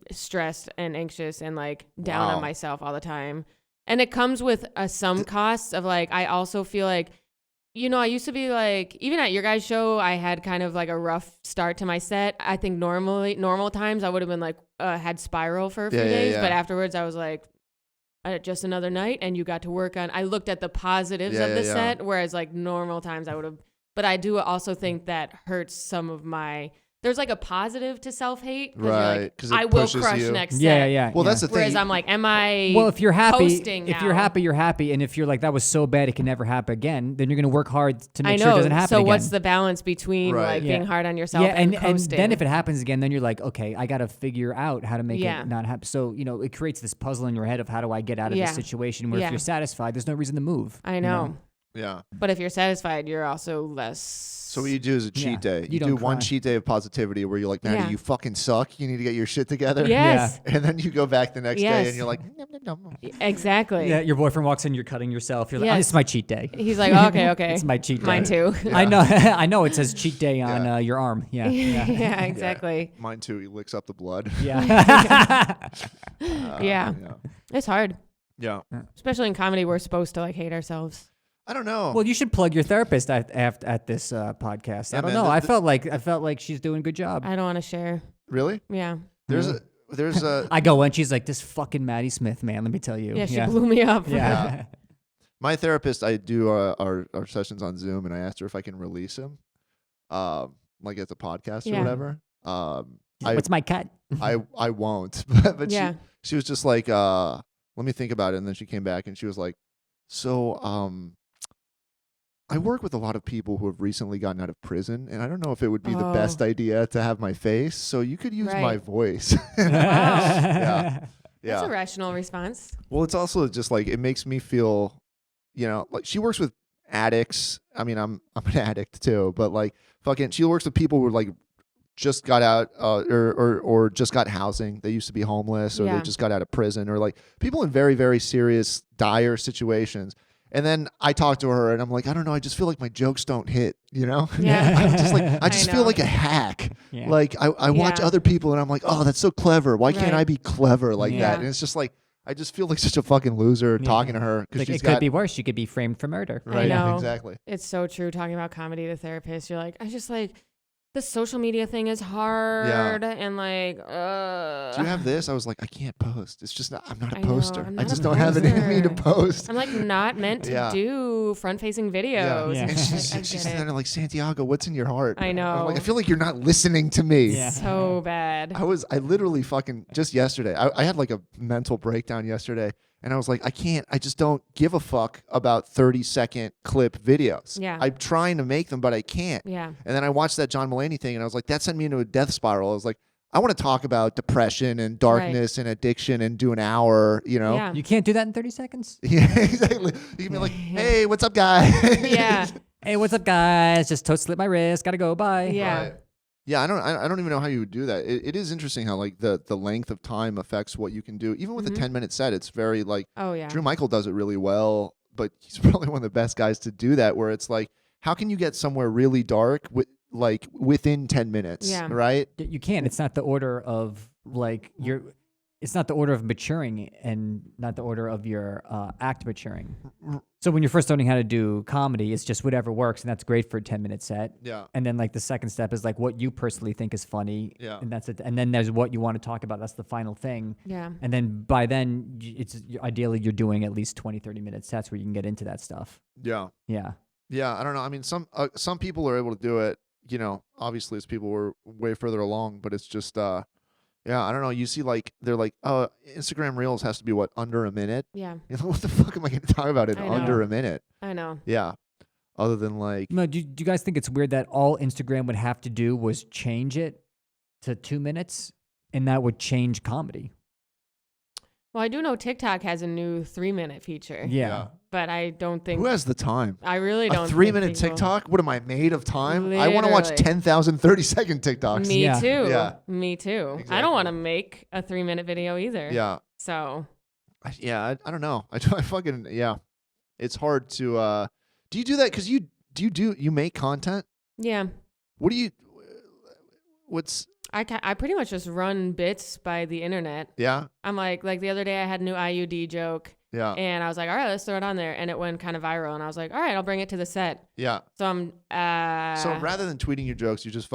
stressed and anxious and like down Wow. on myself all the time. And it comes with some costs of like, I also feel like, I used to be like, even at your guys' show, I had kind of like a rough start to my set. I think normal times I would have been like, had spiral for a few days, but afterwards I was like, just another night, and you got to work on. I looked at the positives of the set, whereas like normal times I would have. But I do also think that hurts some of my there's like a positive to self-hate. Right. Because I will crush next set. Yeah. Well, that's the thing. Whereas I'm like, am I Well, if you're happy, coasting if now? you're happy, you're happy. And if you're like, that was so bad, it can never happen again, then you're going to work hard to make sure it doesn't happen so again. what's the balance between like being hard on yourself and coasting? And then if it happens again, then you're like, okay, I got to figure out how to make it not happen. So, it creates this puzzle in your head of how do I get out of this situation where if you're satisfied, there's no reason to move. I know. Yeah. But if you're satisfied, you're also less. So what you do is a cheat day. You do one cheat day of positivity where you're like, Maddy, you fucking suck. You need to get your shit together. Yes. And then you go back the next day and you're like, nom, nom, nom. Exactly. Yeah, your boyfriend walks in, you're cutting yourself. You're like, this is my cheat day. He's like, okay. It's my cheat day. Mine too. Yeah. I know it says cheat day on your arm. Yeah. Yeah, exactly. Yeah. Mine too. He licks up the blood. Yeah. Yeah. It's hard. Yeah. Especially in comedy, we're supposed to like hate ourselves. I don't know. Well, you should plug your therapist at this podcast. I don't know. I felt like she's doing a good job. I don't want to share. Really? Yeah. There's a. I go and she's like, this fucking Maddy Smith, man. Let me tell you. Yeah, she blew me up. Yeah. My therapist, I do our sessions on Zoom, and I asked her if I can release him, like as a podcast or whatever. What's my cut? I won't. But she was just like, let me think about it, and then she came back and she was like, so I work with a lot of people who have recently gotten out of prison, and I don't know if it would be the best idea to have my face, so you could use my voice. Yeah. That's a rational response. Well, it's also just like, it makes me feel, like she works with addicts. I mean, I'm an addict too, but like fucking, she works with people who like just got out or just got housing. They used to be homeless, or they just got out of prison, or like people in very, very serious, dire situations. And then I talk to her and I'm like, I don't know, I just feel like my jokes don't hit, Yeah. I'm just like, I just feel like a hack. Yeah. Like I watch other people and I'm like, oh, that's so clever. Why can't I be clever like that? And it's just like, I just feel like such a fucking loser talking to her. Like, it could be worse. You could be framed for murder. Right. I know. Exactly. It's so true. Talking about comedy, the therapist, you're like, I just like, the social media thing is hard and like, do you have this? I was like, I can't post. It's just not, I'm not a poster. I just don't have it in me to post. I'm like not meant to do front-facing videos. Yeah. And she's there like, Santiago, what's in your heart? I know. I'm like, I feel like you're not listening to me. Yeah. So bad. I literally fucking, just yesterday, I had like a mental breakdown yesterday. And I was like, I just don't give a fuck about 30-second clip videos. Yeah. I'm trying to make them, but I can't. Yeah. And then I watched that John Mulaney thing, and I was like, that sent me into a death spiral. I was like, I want to talk about depression and darkness and addiction and do an hour, Yeah. You can't do that in 30 seconds? Yeah, exactly. You can be like, hey, what's up, guys? Yeah. Hey, what's up, guys? Just toe slit my wrist. Gotta go. Bye. Yeah. Right. Yeah, I don't even know how you would do that. It is interesting how like the length of time affects what you can do. Even with a 10-minute set, it's very like, Drew Michael does it really well, but he's probably one of the best guys to do that, where it's like, how can you get somewhere really dark within 10 minutes, right? You can't. It's not the order of like it's not the order of maturing and not the order of your act maturing. So when you're first learning how to do comedy, it's just whatever works, and that's great for a 10-minute set. Yeah. And then like the second step is like what you personally think is funny. Yeah. And that's it. And then there's what you want to talk about. That's the final thing. Yeah. And then by then, it's ideally you're doing at least 20, 30-minute sets where you can get into that stuff. Yeah. Yeah. Yeah. I don't know. I mean, some people are able to do it. Obviously, as people were way further along, but it's just. Yeah, I don't know. You see, like, they're like, oh, Instagram Reels has to be, under a minute? Yeah. What the fuck am I going to talk about in under a minute? I know. Yeah. Other than, like... No, do you guys think it's weird that all Instagram would have to do was change it to 2 minutes, and that would change comedy? Well, I do know TikTok has a new 3-minute feature. Yeah. But I don't think... Who has the time? I really don't A 3-minute TikTok? What am I, made of time? Literally. I want to watch 10,000 30-second TikToks. Me too. Yeah. Me too. Exactly. I don't want to make a 3-minute video either. Yeah. So... Yeah, I don't know. I fucking... Yeah. It's hard to... Do you do that? Because you make content? Yeah. What's... I pretty much just run bits by the internet. Yeah? I'm like the other day I had a new IUD joke, Yeah. And I was like, all right, let's throw it on there. And it went kind of viral. And I was like, all right, I'll bring it to the set. Yeah. So I'm. So rather than tweeting your jokes, you're just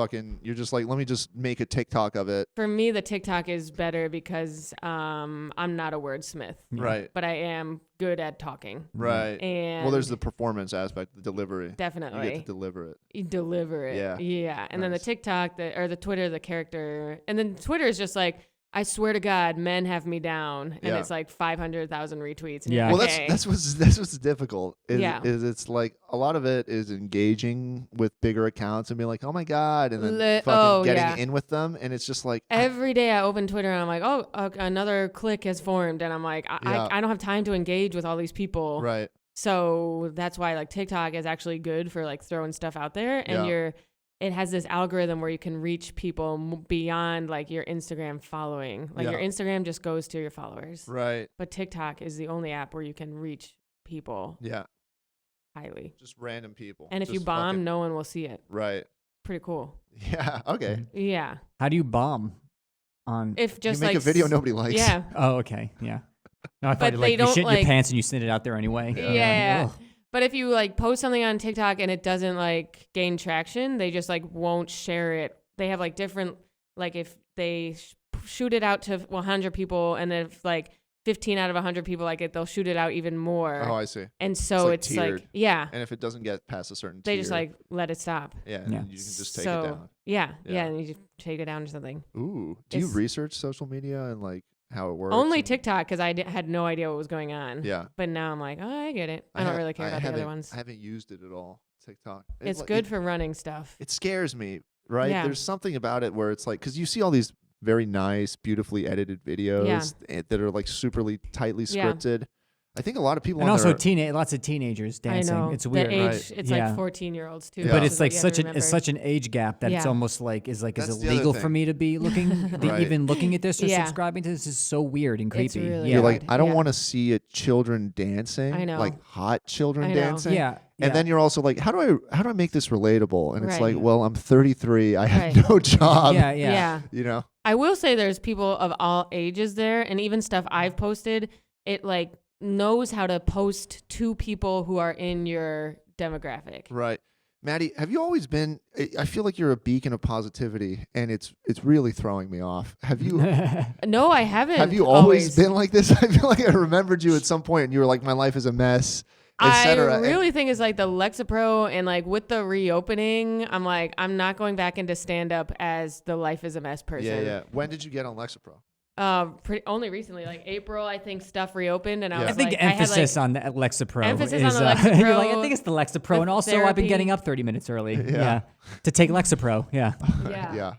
like, let me just make a TikTok of it. For me, the TikTok is better because I'm not a wordsmith. Right. But I am good at talking. Right. And well, there's the performance aspect, the delivery. Definitely. You get to deliver it. You deliver it. Yeah. Yeah. And then the Nice. TikTok, or the Twitter, the character. And then Twitter is just like, I swear to God, men have me down, and Yeah. it's like 500,000 retweets. And Yeah. you're Well, like, okay. that's what's difficult. Yeah. Is it's like a lot of it is engaging with bigger accounts and being like, oh my God, and then getting in with them, and it's just like Every day I open Twitter and I'm like, oh, another clique has formed, and I'm like, I don't have time to engage with all these people. right. So that's why like TikTok is actually good for like throwing stuff out there, and it has this algorithm where you can reach people beyond like your Instagram following. Like your Instagram just goes to your followers. Right. But TikTok is the only app where you can reach people Yeah. highly. Just random people. And if you Just bomb, fucking- no one will see it. Right. Pretty cool. Yeah. Okay. Yeah. How do you bomb on? If just you make like a video nobody likes. Yeah. Oh, okay, yeah. No, I thought But you, they you don't, shit in your like- pants and you send it out there anyway. Yeah. Ugh. But if you like post something on TikTok and it doesn't like gain traction, they just like won't share it. They have like different, like if they shoot it out to 100 people, and then if like 15 out of 100 people like it, they'll shoot it out even more. Oh, I see. And so It's it's like like, tiered. yeah, And if it doesn't get past a certain they tier, just like let it stop. and Yeah. you can just take so, it down. Yeah, Yeah. and you just take it down or something. Ooh. Do you It's- research social media and like how it works? Only and- TikTok, because I had no idea what was going on. Yeah. But now I'm like, oh, I get it. I don't really care about the other ones. I haven't used it at all. TikTok. It's like- good for running stuff. It scares me, right? Yeah. There's something about it where it's like, because you see all these very nice, beautifully edited videos that are like superly tightly Yeah. scripted. I think a lot of people And on also there, lots of teenagers dancing. I know. It's The weird. age, Right. it's Yeah. like 14-year-olds too. Yeah. But which it's is like what you such have an to it's remember. such an age gap that it's Yeah. almost like is it That's the other illegal for thing. me to be Right. even looking at this or Yeah. subscribing to this? Is so weird and It's creepy. really yeah. you're like, weird. I don't Yeah. want to see children dancing. I know. Like hot children I know. dancing. yeah. And then you're also like, how do I make this relatable? And it's Right. like, well, I'm 33. I have Right. no job. yeah. Yeah. You know? I will say there's people of all ages there, and even stuff I've posted, it like knows how to post to people who are in your demographic. Right. Maddy, have you always been, I feel like you're a beacon of positivity, and it's really throwing me off. Have you No, I haven't. have you always been like this? I feel like I remembered you at some point and you were like, my life is a mess, I etc. really think it's like the Lexapro, and like with the reopening, I'm like, I'm not going back into stand up as the life is a mess person. Yeah. When did you get on Lexapro? Only recently, like April, I think stuff reopened, and I Yeah. was I think like, the emphasis on the Lexapro Emphasis is on the Lexapro, you're like, I think it's the Lexapro, the and also I've been therapy. getting up 30 minutes early. Yeah. Yeah. To take Lexapro. Yeah. Yeah. Yeah.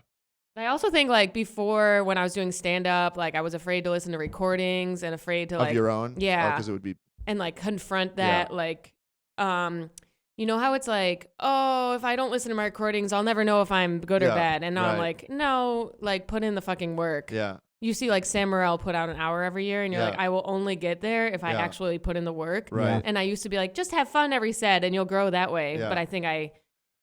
I also think like before when I was doing stand up, like I was afraid to listen to recordings and afraid to Of like your own? Yeah. Because it would be, and like confront that like you know how it's like, oh, if I don't listen to my recordings, I'll never know if I'm good or Yeah, bad. And now I'm right. like, no, like put in the fucking work. yeah. You see like Sam Morril put out an hour every year, and you're Yeah. like, I will only get there if I Yeah. actually put in the work. Right. And I used to be like, just have fun every set and you'll grow that way. Yeah. But I think I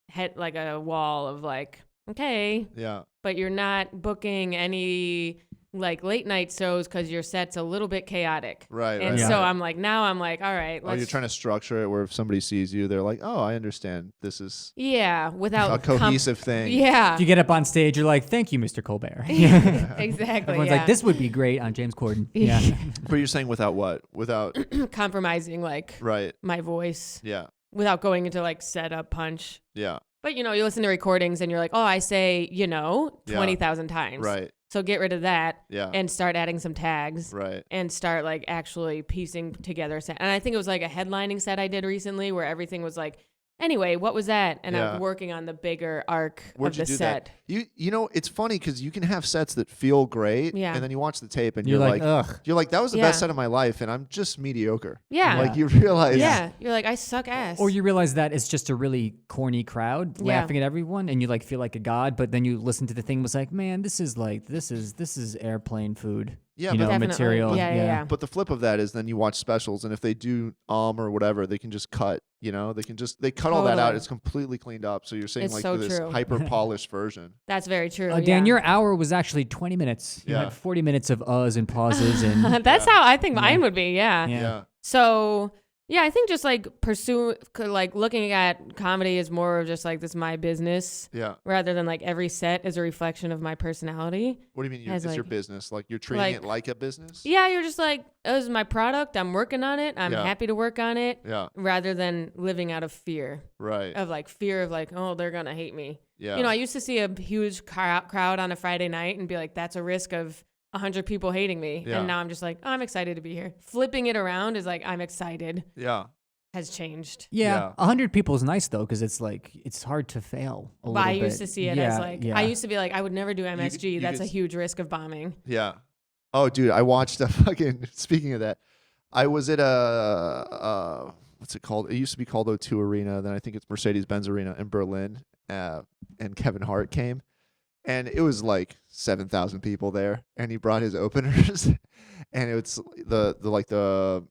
hit like a wall of like, okay, Yeah. but you're not booking any like late night shows because your set's a little bit chaotic. Right. And right, so right. I'm like, now I'm like, all right, Oh, let's. you're trying to structure it where if somebody sees you, they're like, oh, I understand. This is Yeah, without a cohesive thing. Yeah. If you get up on stage, you're like, thank you, Mr. Colbert. Exactly. Everyone's yeah. like, this would be great on James Corden. Yeah. But you're saying without what? Without, compromising like right. my voice Yeah. without going into like setup punch. Yeah. But you know, you listen to recordings and you're like, oh, I say, you know, Yeah. 20,000 times. Right. So get rid of that Yeah. and start adding some tags. Right. And start like actually piecing together a set. And I think it was like a headlining set I did recently where everything was like, anyway, what was that? And Yeah. I'm working on the bigger arc Where'd of you the do set. that? You know, it's funny because you can have sets that feel great, Yeah. and then you watch the tape and You're like, ugh. you're like, that was the Yeah. best set of my life, and I'm just mediocre. Yeah. Like you realize, Yeah. You're like, I suck ass. Or you realize that it's just a really corny crowd Yeah. laughing at everyone, and you like feel like a god. But then you listen to the thing, was like, man, this is airplane food. Yeah, you but know, Definitely. material. Yeah. But the flip of that is then you watch specials, and if they do or whatever, they can just cut. You know, they cut all that out. Totally. It's completely cleaned up. So you're saying It's like so this true. hyper polished version. That's very true. Dan, yeah. your hour was actually 20 minutes. You Yeah. had 40 minutes of uhs and pauses and That's how I think mine would be. Yeah. Yeah. So yeah, I think just like looking at comedy is more of just like this is my business Yeah. rather than like every set is a reflection of my personality. What do you mean? As It's your like- business. Like you're treating like- it like a business. Yeah, you're just like, this is my product. I'm working on it. I'm Yeah. happy to work on it Yeah. rather than living out of fear Right. of like, oh, they're going to hate me. Yeah. You know, I used to see a huge crowd on a Friday night and be like, that's a risk of 100 people hating me. Yeah. And now I'm just like, oh, I'm excited to be here. Flipping it around is like, I'm excited Yeah. has changed. Yeah, Yeah. 100 people is nice though, because it's like it's hard to fail. A But little I used bit. to see it Yeah, as like, yeah. I used to be like, I would never do MSG. you That's could a huge risk of bombing. Yeah. Oh, dude, I watched a fucking. Speaking of that, I was at a what's it called? It used to be called O2 Arena. Then I think it's Mercedes-Benz Arena in Berlin. And Kevin Hart came, and it was like 7,000 people there, and he brought his openers, and it's the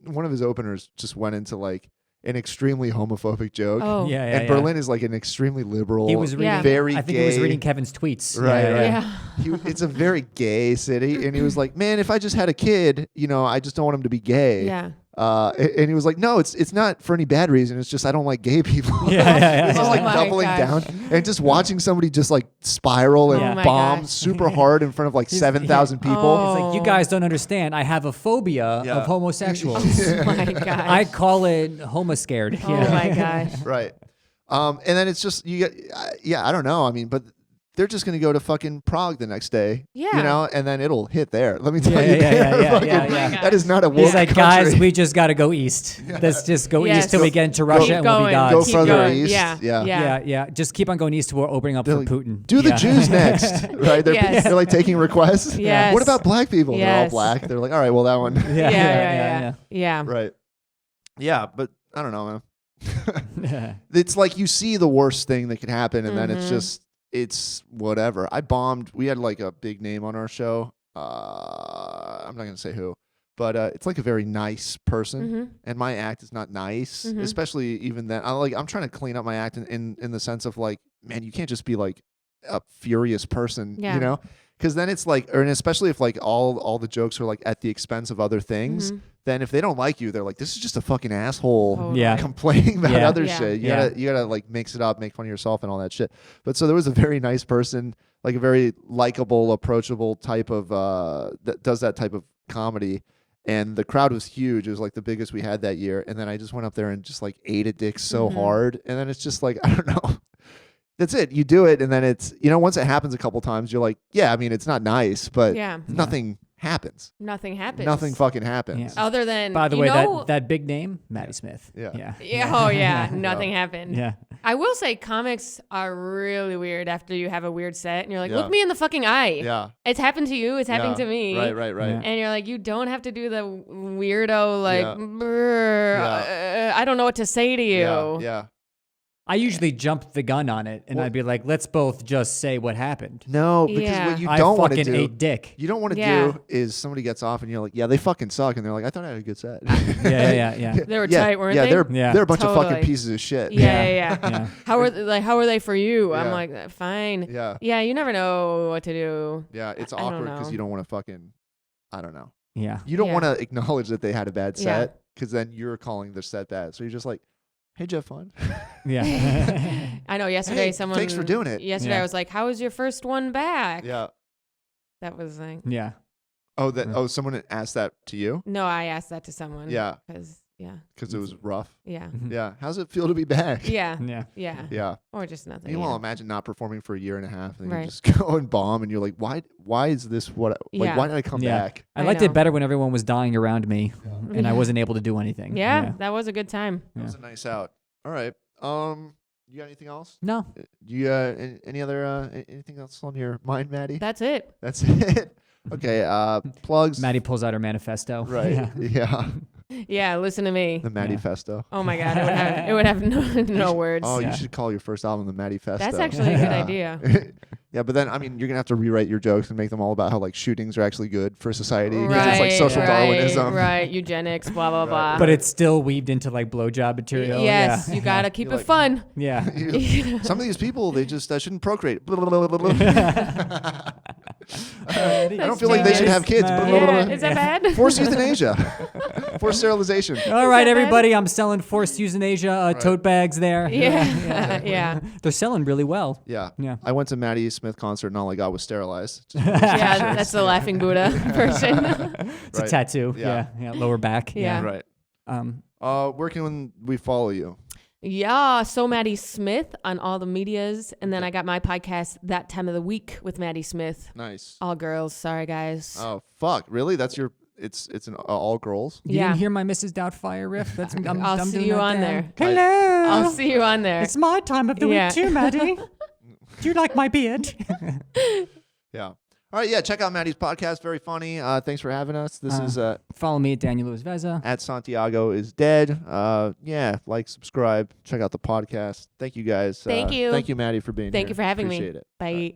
one of his openers just went into like an extremely homophobic joke. Oh, Yeah, and Berlin is like an extremely liberal, He was reading. Yeah. very I think gay. he was reading Kevin's tweets. Right, Yeah, right. yeah. It's a very gay city, and he was like, "Man, if I just had a kid, you know, I just don't want him to be gay." Yeah. And he was like, "No, it's not for any bad reason. It's just I don't like gay people." Yeah. It's just Oh like my doubling gosh. down and just watching somebody just like spiral and Oh my bomb gosh. super hard in front of like 7,000 people. Oh. It's like, you guys don't understand. I have a phobia Yeah. of homosexuals. Oh my gosh. I call it homo-scared. Oh my gosh. Right. And then it's just you get I don't know. I mean, but they're just gonna go to fucking Prague the next day. Yeah. You know, and then it'll hit there. Let me tell Yeah, you, yeah, they're yeah, fucking- yeah, yeah. that is not a He's woke like, country. guys, we just got to go east. Let's just go Yes. east till we get into Russia Keep and we'll going. be gods. Go Keep further going. east. Yeah. Yeah. Yeah. Just keep on going east. We're opening up They're for like, Putin. Do the Yeah. Jews next, right? Yes. They're like taking requests. Yes. What about black people? They're all Yes. black. They're like, all right, well that one. Yeah. Right. Yeah, but I don't know, man. Yeah. It's like you see the worst thing that could happen, and then it's Mhm. just it's whatever. I bombed. We had like a big name on our show. I'm not gonna say who, but it's like a very nice person, Mm-hmm. and my act is not nice, Mhm. especially even then. I'm trying to clean up my act in the sense of like, man, you can't just be like a furious person, Yeah. you know? Because then it's like, and especially if like all the jokes are like at the expense of other things, Mhm. then if they don't like you, they're like, this is just a fucking asshole Totally. Yeah. complaining about Yeah. other Yeah. shit. You Yeah. gotta like mix it up, make fun of yourself and all that shit. But so there was a very nice person, like a very likable, approachable type of that does that type of comedy. And the crowd was huge. It was like the biggest we had that year. And then I just went up there and just like ate a dick so Mhm. hard. And then it's just like, I don't know. That's it. You do it, and then it's, you know, once it happens a couple times, you're like, yeah, I mean, it's not nice, but Yeah. nothing happens. Nothing happens. Nothing fucking happens. Yeah. Other than, By the you way, know, that big name, Maddy Smith. Yeah. Yeah. Yeah, oh yeah, nothing happened. Yeah. I will say comics are really weird after you have a weird set and you're like, Yeah. look me in the fucking eye. Yeah. It's happened to you, it's happened Yeah. to me. Right. Yeah. And you're like, you don't have to do the weirdo, like, Yeah. "Brr, I don't know what to say to you. Yeah. Yeah. I usually jump the gun on it, and Well- I'd be like, let's both just say what happened. No, because Yeah. what you I don't want to fucking do, ate dick. you don't want to Yeah. do is somebody gets off and you're like, yeah, they fucking suck, and they're like, I thought I had a good set. Yeah. They were yeah, tight, weren't yeah, they? They're a bunch of fucking Totally. pieces of shit. Yeah. Yeah. How are they for you? Yeah. I'm like, fine. Yeah. Yeah, you never know what to do. Yeah. It's I don't awkward because know. you don't want to fucking, I don't know. Yeah. You don't Yeah. want to acknowledge that they had a bad Yeah. set because then you're calling their set bad. So you're just like, hey, did you have fun? Yeah. I know yesterday Hey, someone thanks for doing it. Yesterday Yeah. I was like, how was your first one back? Yeah. That was like, Yeah. Oh, someone asked that to you? no, I asked that to someone. Yeah. Because, Because it was rough. yeah. Yeah. How's it feel to be back? Yeah. Yeah. Yeah. Yeah. Or just nothing. Meanwhile, yeah. imagine not performing for a year and a half, and Right. you just go and bomb, and you're like, why is this what? Yeah. Why did I come Yeah. back? I I liked know. it better when everyone was dying around me, and I Yeah. wasn't able to do anything. Yeah, that was a good time. That was a nice out. All right. You got anything else? No. You any other anything else on your mind, Maddie? That's it. That's it. Okay. Plugs. Maddie pulls out her manifesto. Right. Yeah. Yeah. Yeah, listen to me. The Maddy Festo. Oh my God, it would have no words. Oh, you should call your first album the Maddy Festo. That's actually a good idea. Yeah, but then I mean, you're gonna have to rewrite your jokes and make them all about how like shootings are actually good for society because it's like social Darwinism. Right, eugenics, blah blah blah. But it's still weaved into like blowjob material. Yes, yeah. you gotta keep You're it like- fun. Yeah. Some of these people, they just shouldn't procreate. I don't feel like they should have kids. Yeah, is that bad? Forced euthanasia. Forced sterilization. All right, that bad? everybody. I'm selling forced euthanasia tote bags there. Yeah, yeah. They're selling really well. Yeah. Yeah. I went to Maddy Smith concert and all I got was sterilized. Yeah, that's the Laughing Buddha version. It's a tattoo. Yeah. Yeah. Lower back. Yeah. Right. Um, Where can we follow you? Yeah, so Maddie Smith on all the medias, and then I got my podcast That Time of the Week with Maddie Smith. Nice. All girls, sorry guys. Oh fuck! Really? That's your? It's an all girls. you Yeah. didn't hear my Mrs. Doubtfire riff? That's I'll see doing you that on there. Hello. I'll see you on there. It's my time of the Yeah. week too, Maddie. Do you like my beard? Yeah. All right. Yeah. Check out Maddy's podcast. Very funny. Thanks for having us. This is Follow me at Daniel Luis Veza. at Santiago is dead. Yeah. Like, subscribe. Check out the podcast. Thank you guys. Thank you. Thank you, Maddy, for being here. Thank you for having me. Appreciate it. Bye.